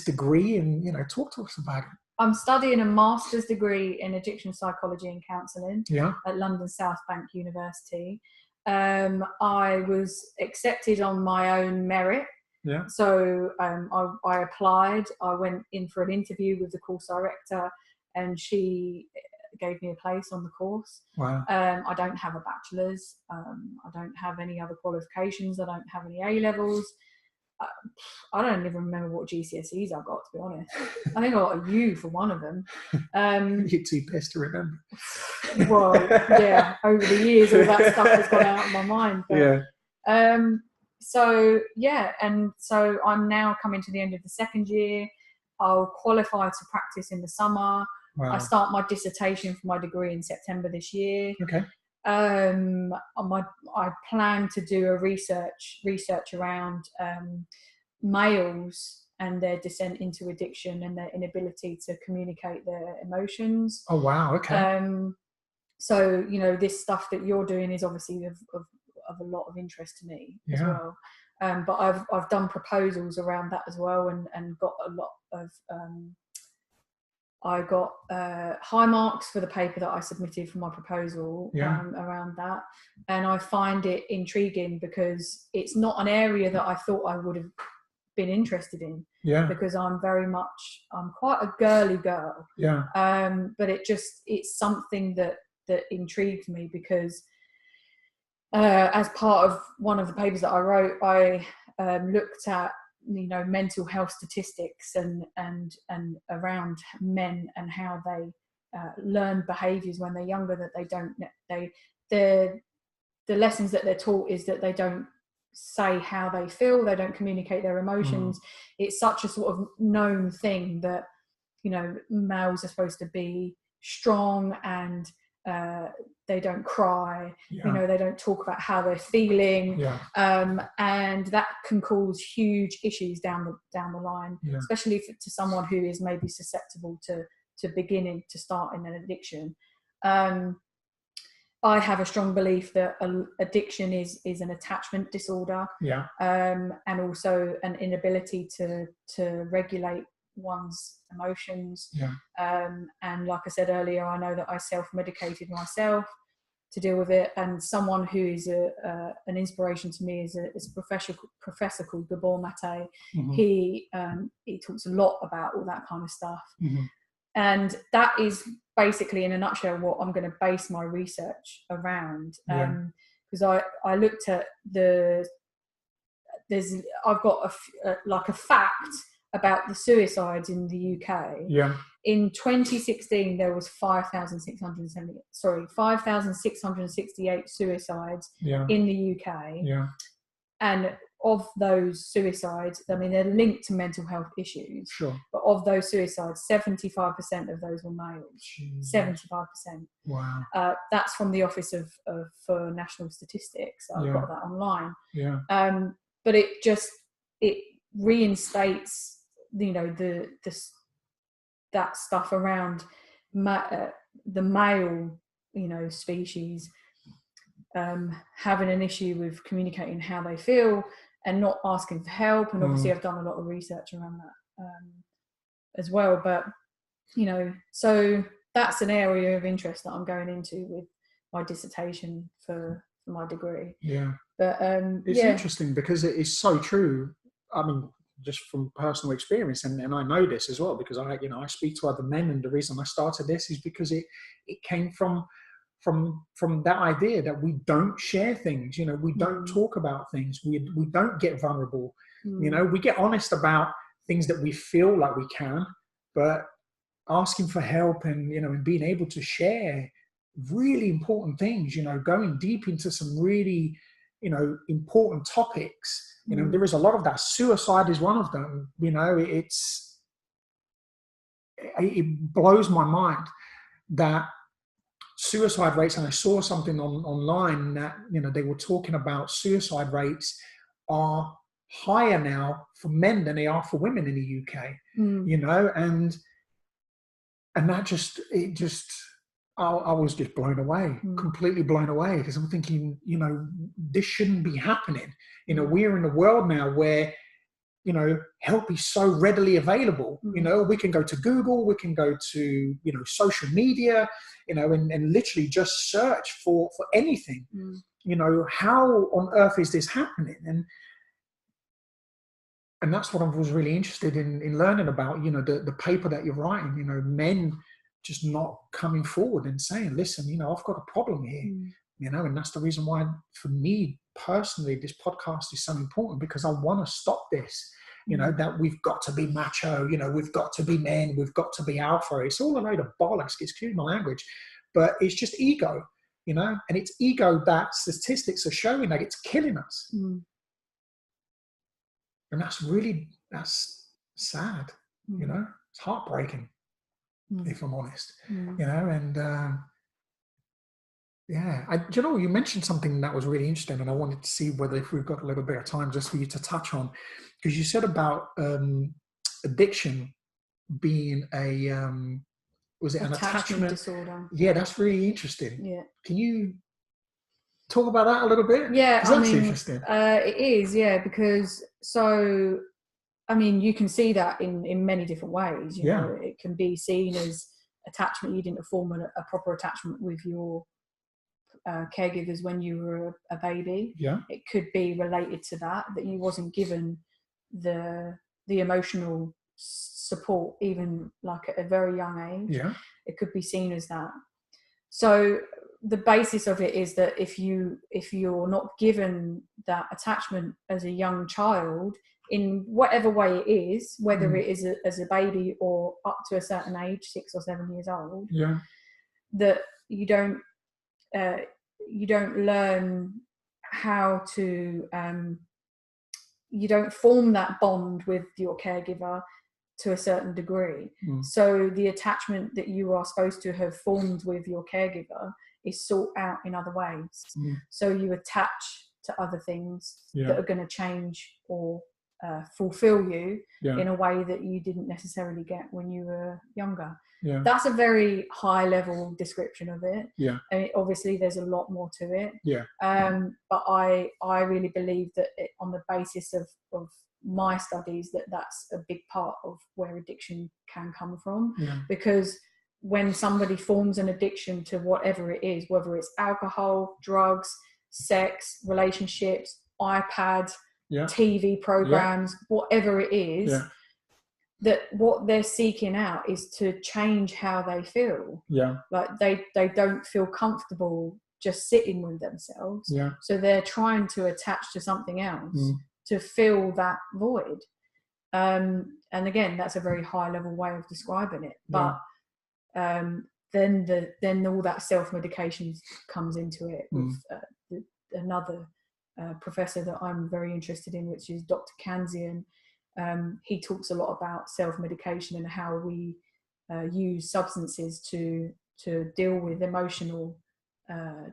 degree, and, you know, talk to us about it. I'm studying a master's degree in addiction psychology and counselling at London South Bank University. I was accepted on my own merit. Yeah. So I applied. I went in for an interview with the course director, and she gave me a place on the course. Wow. I don't have a bachelor's. I don't have any other qualifications. I don't have any A-levels. I don't even remember what GCSEs I got, to be honest. I think I got a U for one of them. You're too pissed to remember. Well, yeah, over the years, all that stuff has gone out of my mind. But, so, yeah, and so I'm now coming to the end of the second year. I'll qualify to practice in the summer. Wow. I start my dissertation for my degree in September this year. Okay. I plan to do a research around males and their descent into addiction and their inability to communicate their emotions. Oh wow! Okay. So, you know, this stuff that you're doing is obviously of a lot of interest to me as well. But I've done proposals around that as well, and got a lot of. I got high marks for the paper that I submitted for my proposal around that. And I find it intriguing because it's not an area that I thought I would have been interested in. Yeah. Because I'm quite a girly girl. Yeah. But it's something that intrigued me, because as part of one of the papers that I wrote, I looked at, you know, mental health statistics and around men and how they learn behaviours when they're younger that the lessons that they're taught is that they don't say how they feel, they don't communicate their emotions. It's such a sort of known thing that, you know, males are supposed to be strong and they don't cry, you know, they don't talk about how they're feeling, and that can cause huge issues down the line, especially to someone who is maybe susceptible to beginning to start in an addiction. I have a strong belief that addiction is an attachment disorder, and also an inability to regulate one's emotions. And like I said earlier, I know that I self-medicated myself to deal with it, and someone who is an inspiration to me is a professor called Gabor Mate. He talks a lot about all that kind of stuff, and that is basically in a nutshell what I'm going to base my research around. Because I looked at I've got a fact about the suicides in the UK. In 2016, there was 5,668 suicides in the UK. And of those suicides, I mean, they're linked to mental health issues. Sure. But of those suicides, 75% of those were males. Jesus. 75%. Wow. That's from the Office for National Statistics. I've got that online. But it reinstates, you know, that stuff around the male, you know, species having an issue with communicating how they feel and not asking for help. And obviously I've done a lot of research around that as well. But, you know, so that's an area of interest that I'm going into my dissertation for my degree. Yeah. But it's interesting because it is so true. I mean, just from personal experience, and I know this as well because I speak to other men, and the reason I started this is because it came from that idea that we don't share things. We don't talk about things. We don't get vulnerable. We get honest about things that we feel like we can, but asking for help and and being able to share really important things, going deep into some really important topics. There is a lot of that. Suicide is one of them. It blows my mind that suicide rates, and I saw something online that they were talking about suicide rates are higher now for men than they are for women in the UK. And that I was just blown away, completely blown away, because I'm thinking, this shouldn't be happening. We're in a world now where, help is so readily available. We can go to Google, we can go to, social media, and literally just search for anything. How on earth is this happening? And that's what I was really interested in learning about, the paper that you're writing, men just not coming forward and saying, listen, I've got a problem here, and that's the reason why, for me personally, this podcast is so important, because I want to stop this, that we've got to be macho, we've got to be men, we've got to be alpha. It's all a load of bollocks, excuse my language, but it's just ego, and it's ego that statistics are showing that it's killing us. And that's sad, it's heartbreaking, if I'm honest, and you mentioned something that was really interesting, and I wanted to see whether, if we've got a little bit of time just for you to touch on, because you said about addiction being was it an attachment disorder? Yeah, that's really interesting. Yeah. Can you talk about that a little bit? Yeah, that's interesting. It is, because you can see that in many different ways. You know, it can be seen as attachment. You didn't form a proper attachment with your caregivers when you were a baby. Yeah. It could be related to that you wasn't given the emotional support, even like at a very young age. Yeah. It could be seen as that. So the basis of it is that if you're not given that attachment as a young child, in whatever way it is, whether it is as a baby or up to a certain age, 6 or 7 years old, that you don't learn how to you don't form that bond with your caregiver to a certain degree. So the attachment that you are supposed to have formed with your caregiver is sought out in other ways. So you attach to other things that are going to change or fulfill you in a way that you didn't necessarily get when you were younger. That's a very high level description of it. And obviously there's a lot more to it. But I really believe that on the basis of my studies, that's a big part of where addiction can come from. Because when somebody forms an addiction to whatever it is, whether it's alcohol, drugs, sex, relationships, iPad, TV programs, whatever it is, that what they're seeking out is to change how they feel. Like they don't feel comfortable just sitting with themselves. So they're trying to attach to something else to fill that void. And again, that's a very high level way of describing it. But then all that self-medication comes into it with another professor that I'm very interested in, which is Dr. Kanzian. He talks a lot about self-medication and how we use substances to deal with emotional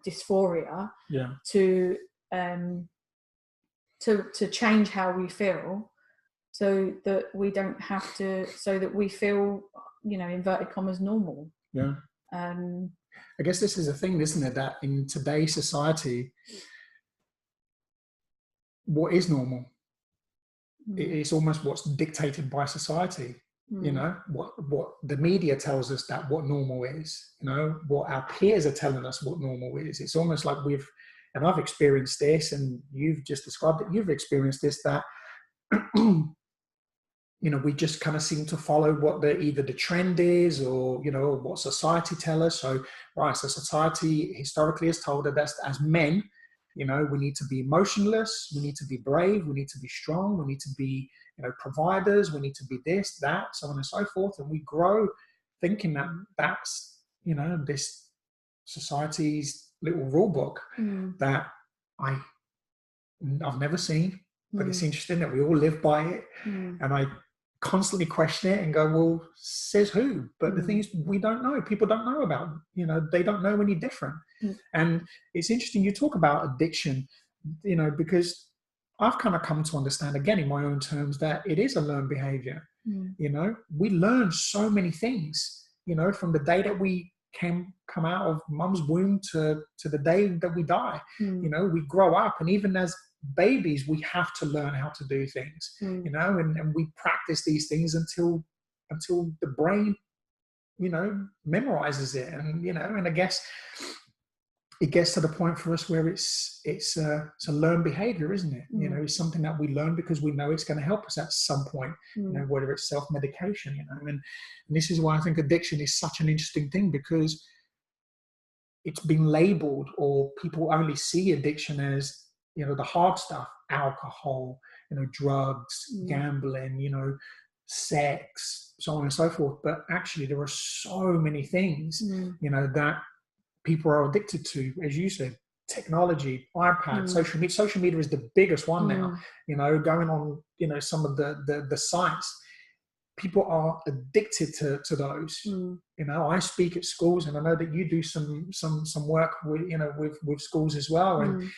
dysphoria, to change how we feel, so that we don't have to, so that we feel, inverted commas, normal. I guess this is a thing, isn't it, that in today's society, what is normal? It's almost what's dictated by society. You know, what the media tells us that what normal is, you know, what our peers are telling us what normal is. It's almost like and I've experienced this, and you've just described it, you've experienced this, that, you know, we just kind of seem to follow what either the trend is, or, you know, what society tell us. So, right, so society historically has told us that as men, you know, we need to be emotionless, we need to be brave, we need to be strong, we need to be, you know, providers, we need to be this, that, so on and so forth. And we grow thinking that that's, you know, this society's little rule book that I've never seen, but it's interesting that we all live by it. And I constantly question it and go, well, says who? But the thing is, we don't know. People don't know about, you know, they don't know any different. And it's interesting you talk about addiction, you know, because I've kind of come to understand, again, in my own terms, that it is a learned behavior. You know, we learn so many things, you know, from the day that we come out of mum's womb to the day that we die. You know, we grow up, and even as babies, we have to learn how to do things, you know, and we practice these things until the brain, you know, memorizes it. And, you know, and I guess it gets to the point for us where it's a learned behavior, isn't it? You know, it's something that we learn because we know it's going to help us at some point, you know, whether it's self-medication, you know. And this is why I think addiction is such an interesting thing, because it's been labeled, or people only see addiction as, you know, the hard stuff, alcohol, you know, drugs, gambling, you know, sex, so on and so forth. But actually there are so many things, you know, that people are addicted to, as you said, technology, iPad, social media. Social media is the biggest one now, you know, going on, you know, some of the sites. People are addicted to those. You know, I speak at schools, and I know that you do some work with, you know, with schools as well. And,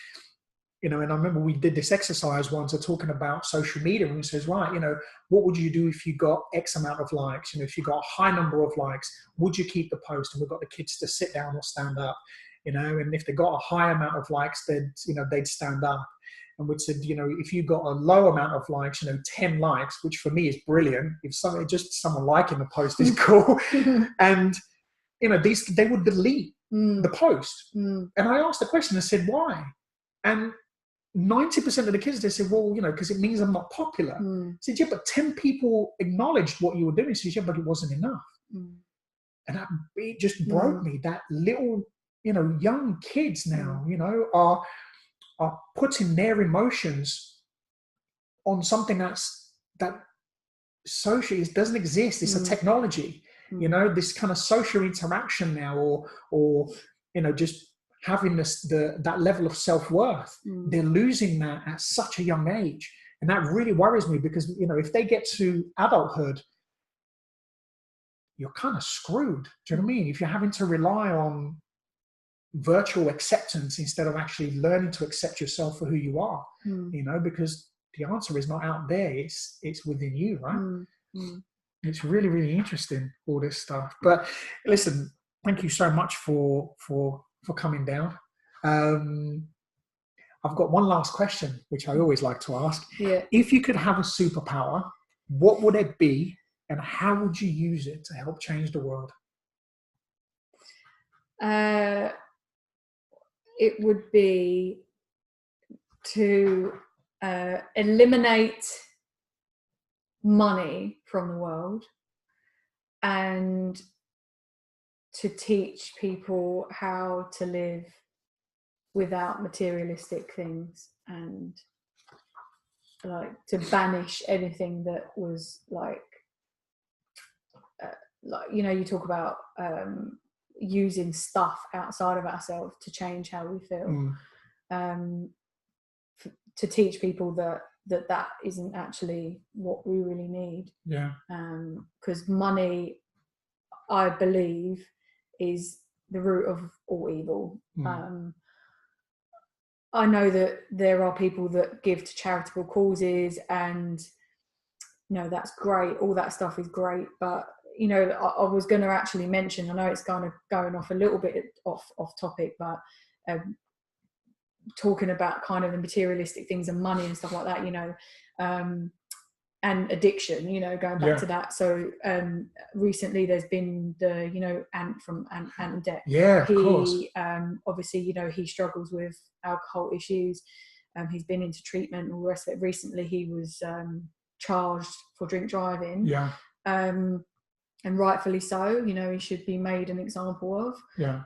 you know, and I remember we did this exercise once, talking about social media, and it says, right, you know, what would you do if you got X amount of likes? You know, if you got a high number of likes, would you keep the post? And we've got the kids to sit down or stand up, you know, and if they got a high amount of likes, then, you know, they'd stand up. And we said, you know, if you got a low amount of likes, you know, 10 likes, which for me is brilliant. If just someone liking the post is cool. And, you know, they would delete the post. And I asked the question, I said, why? And 90% of the kids, they said, well, you know, because it means I'm not popular. I said, yeah, but 10 people acknowledged what you were doing. She said, yeah, but it wasn't enough. And it just broke me, that little, you know, young kids now, you know, are putting their emotions on something that socially doesn't exist. It's a technology, you know, this kind of social interaction now, or you know, just having that level of self-worth. They're losing that at such a young age. And that really worries me, because, you know, if they get to adulthood, you're kind of screwed. Do you know what I mean? If you're having to rely on virtual acceptance instead of actually learning to accept yourself for who you are, you know, because the answer is not out there, it's within you, right? It's really, really interesting, all this stuff. But listen, thank you so much for coming down. I've got one last question, which I always like to ask. If you could have a superpower, what would it be, and how would you use it to help change the world? It would be to eliminate money from the world, and to teach people how to live without materialistic things, and like to banish anything that was like you know, you talk about using stuff outside of ourselves to change how we feel, to teach people that isn't actually what we really need. Because money, I believe, is the root of all evil. I know that there are people that give to charitable causes, and you know, that's great, all that stuff is great, but you know, I was going to actually mention, I know it's kind of going off a little bit off topic, but talking about kind of the materialistic things and money and stuff like that, you know, and addiction, you know, going back to that. So recently there's been the, you know, Ant from Emdr. Yeah, of course. Obviously, you know, he struggles with alcohol issues. He's been into treatment and all the rest of it. Recently he was charged for drink driving. Yeah. And rightfully so, you know, he should be made an example of. Yeah.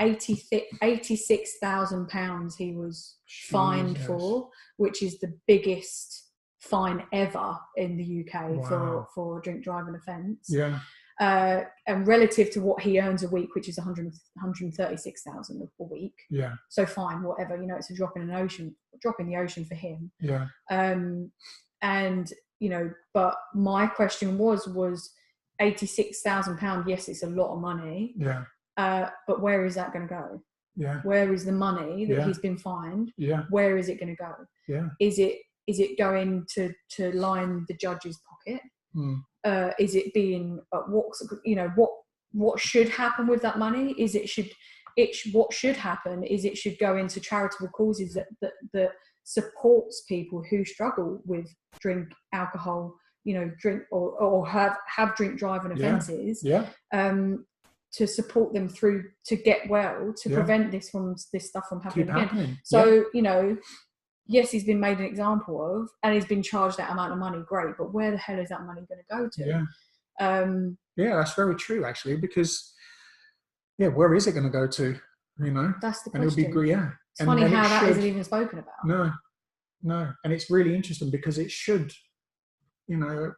£86,000 he was fined for, which is the biggest fine ever in the UK for a drink driving offence. Yeah. And relative to what he earns a week, which is 136,000 a week. Yeah. So fine, whatever, you know, it's a drop in the ocean for him. Yeah. And, you know, but my question was £86,000, yes, it's a lot of money. Yeah. But where is that going to go? Yeah. Where is the money that he's been fined? Yeah. Where is it going to go? Yeah. Is it going to line the judge's pocket? Is it being what should happen with that money? What should happen is it should go into charitable causes that supports people who struggle with alcohol, you know, drink or have drink driving offences, to support them through to get well, to prevent this stuff from happening again. So, you know, yes, he's been made an example of, and he's been charged that amount of money, great, but where the hell is that money going to go to? Yeah, that's very true, actually, because, where is it going to go to, you know? That's the question. And it'll be, It's funny how that isn't even spoken about. No. And it's really interesting because it should, you know,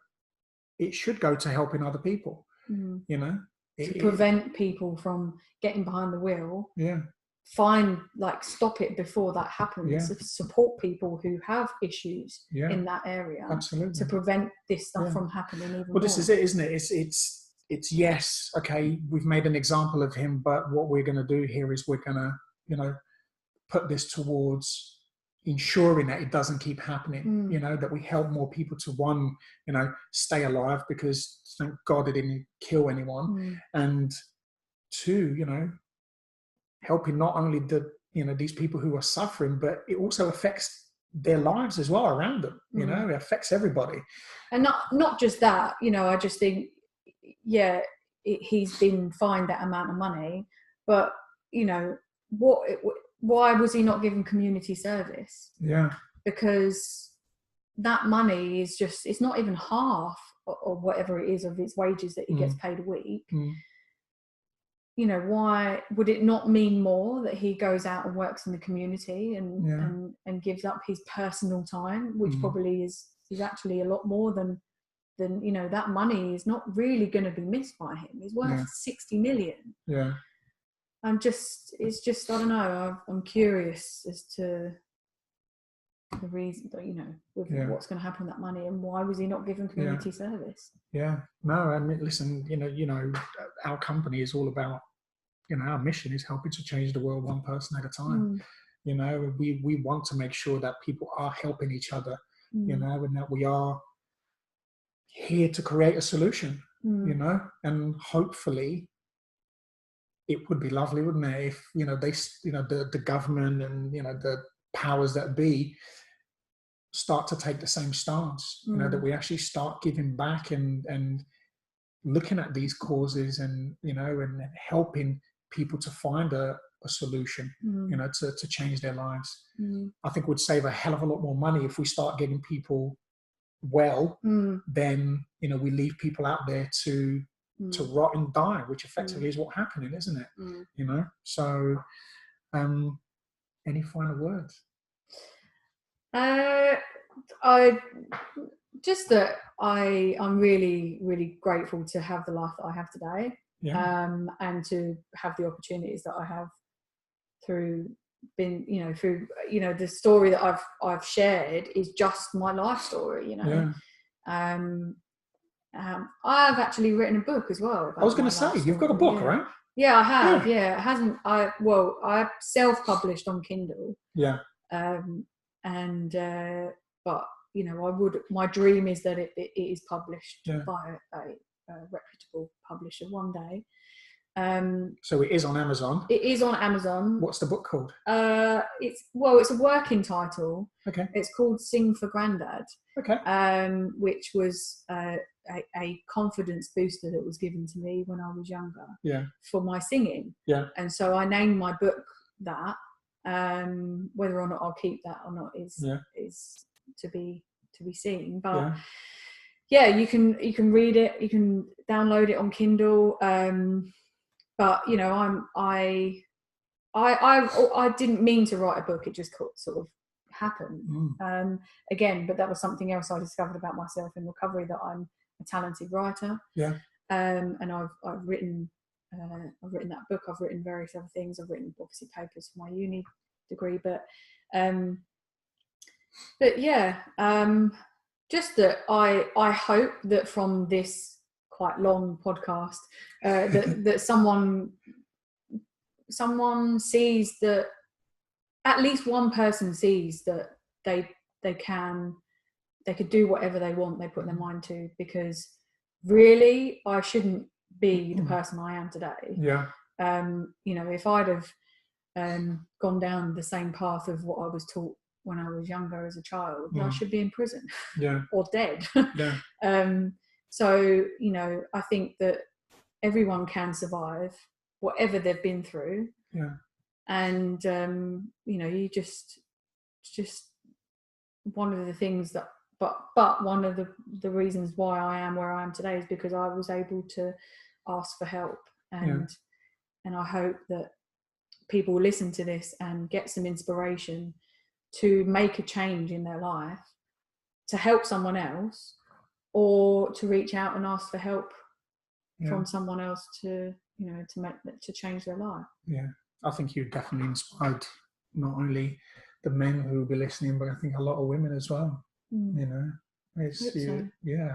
it should go to helping other people, you know? To prevent people from getting behind the wheel. Yeah. Stop it before that happens. Support people who have issues in that area. Absolutely. To prevent this stuff from happening even more. This is it, isn't it? It's yes, okay, we've made an example of him, but what we're going to do here is we're going to, you know, put this towards ensuring that it doesn't keep happening, you know, that we help more people to, one, you know, stay alive, because thank God it didn't kill anyone, and two, you know, helping not only these people who are suffering, but it also affects their lives as well around them, you know, it affects everybody. And not just that, you know, I just think, he's been fined that amount of money, but, you know, why was he not given community service? Yeah. Because that money is just, it's not even half or whatever it is of his wages that he gets paid a week. You know, why would it not mean more that he goes out and works in the community and gives up his personal time, which probably is actually a lot more than, you know, that money is not really going to be missed by him. He's worth 60 million. Yeah. It's just, I don't know, I'm curious as to the reason, you know, with what's going to happen with that money, and why was he not given community service? Yeah, no, I mean, listen, you know, our company is all about, you know, our mission is helping to change the world one person at a time. You know, we want to make sure that people are helping each other, you know, and that we are here to create a solution, you know, and hopefully it would be lovely, wouldn't it, if, you know, the government and, you know, the powers that be start to take the same stance, you know, that we actually start giving back and looking at these causes and, you know, and helping people to find a solution, you know, to change their lives. I think we'd save a hell of a lot more money if we start getting people well, then, you know, we leave people out there to rot and die, which effectively is what's happening, isn't it? You know, so any final words? I'm really, really grateful to have the life that I have today, and to have the opportunities that I have through the story that I've shared is just my life story, you know. I've actually written a book as well. I was going to say, you've got a book, right? Yeah, I have. Yeah, it hasn't. I self-published on Kindle. Yeah. But you know, my dream is that it is published by a reputable publisher one day. So it is on Amazon. It is on Amazon. What's the book called? It's a working title. Okay. It's called Sing for Grandad. Okay. Which was a confidence booster that was given to me when I was younger. Yeah. For my singing. Yeah. And so I named my book that. Whether or not I'll keep that or not is to be seen. But you can read it. You can download it on Kindle. But you know, I didn't mean to write a book. It just sort of happened. Again, but that was something else I discovered about myself in recovery, that I'm a talented writer. Yeah. And I've written that book. I've written various other things. I've written obviously papers for my uni degree, but yeah, just that I hope that from this quite long podcast that someone sees, that at least one person sees that they could do whatever they want, they put their mind to, because really I shouldn't be the person I am today. Yeah. You know, if I'd have gone down the same path of what I was taught when I was younger as a child, I should be in prison. Or dead. So, you know, I think that everyone can survive whatever they've been through. And you know, you just one of the things that but one of the reasons why I am where I am today is because I was able to ask for help, and I hope that people listen to this and get some inspiration to make a change in their life, to help someone else, or to reach out and ask for help from someone else to, you know, to change their life. I think you definitely inspired not only the men who will be listening, but I think a lot of women as well. You know,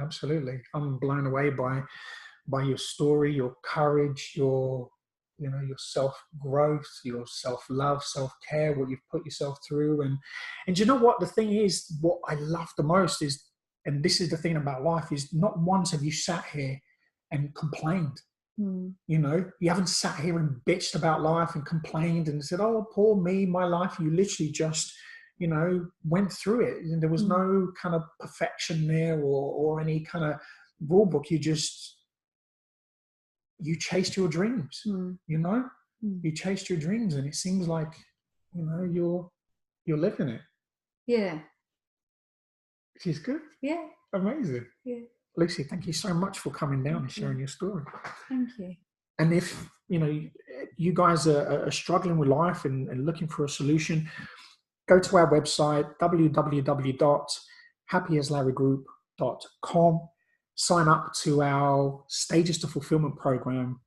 absolutely. I'm blown away by your story, your courage, your self-growth, your self-love, self-care, what you've put yourself through. And you know what? The thing is, what I love the most is, and this is the thing about life, is not once have you sat here and complained. You know, you haven't sat here and bitched about life and complained and said, oh, poor me, my life. You literally just, you know, went through it. And there was no kind of perfection there or any kind of rule book. You chased your dreams, you know, you chased your dreams, and it seems like, you know, you're living it. Yeah. Which is good. Yeah. Amazing. Yeah. Lucy, thank you so much for coming down and sharing your story. Thank you. And if, you know, you guys are struggling with life and looking for a solution, go to our website, www.happyaslarrygroup.com. Sign up to our Stages to Fulfillment program.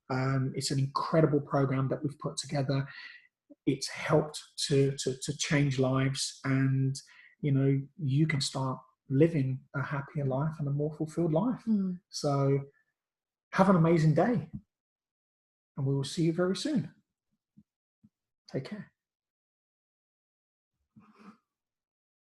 It's an incredible program that we've put together. It's helped to change lives, and, you know, you can start living a happier life and a more fulfilled life. So have an amazing day, and we will see you very soon. Take care.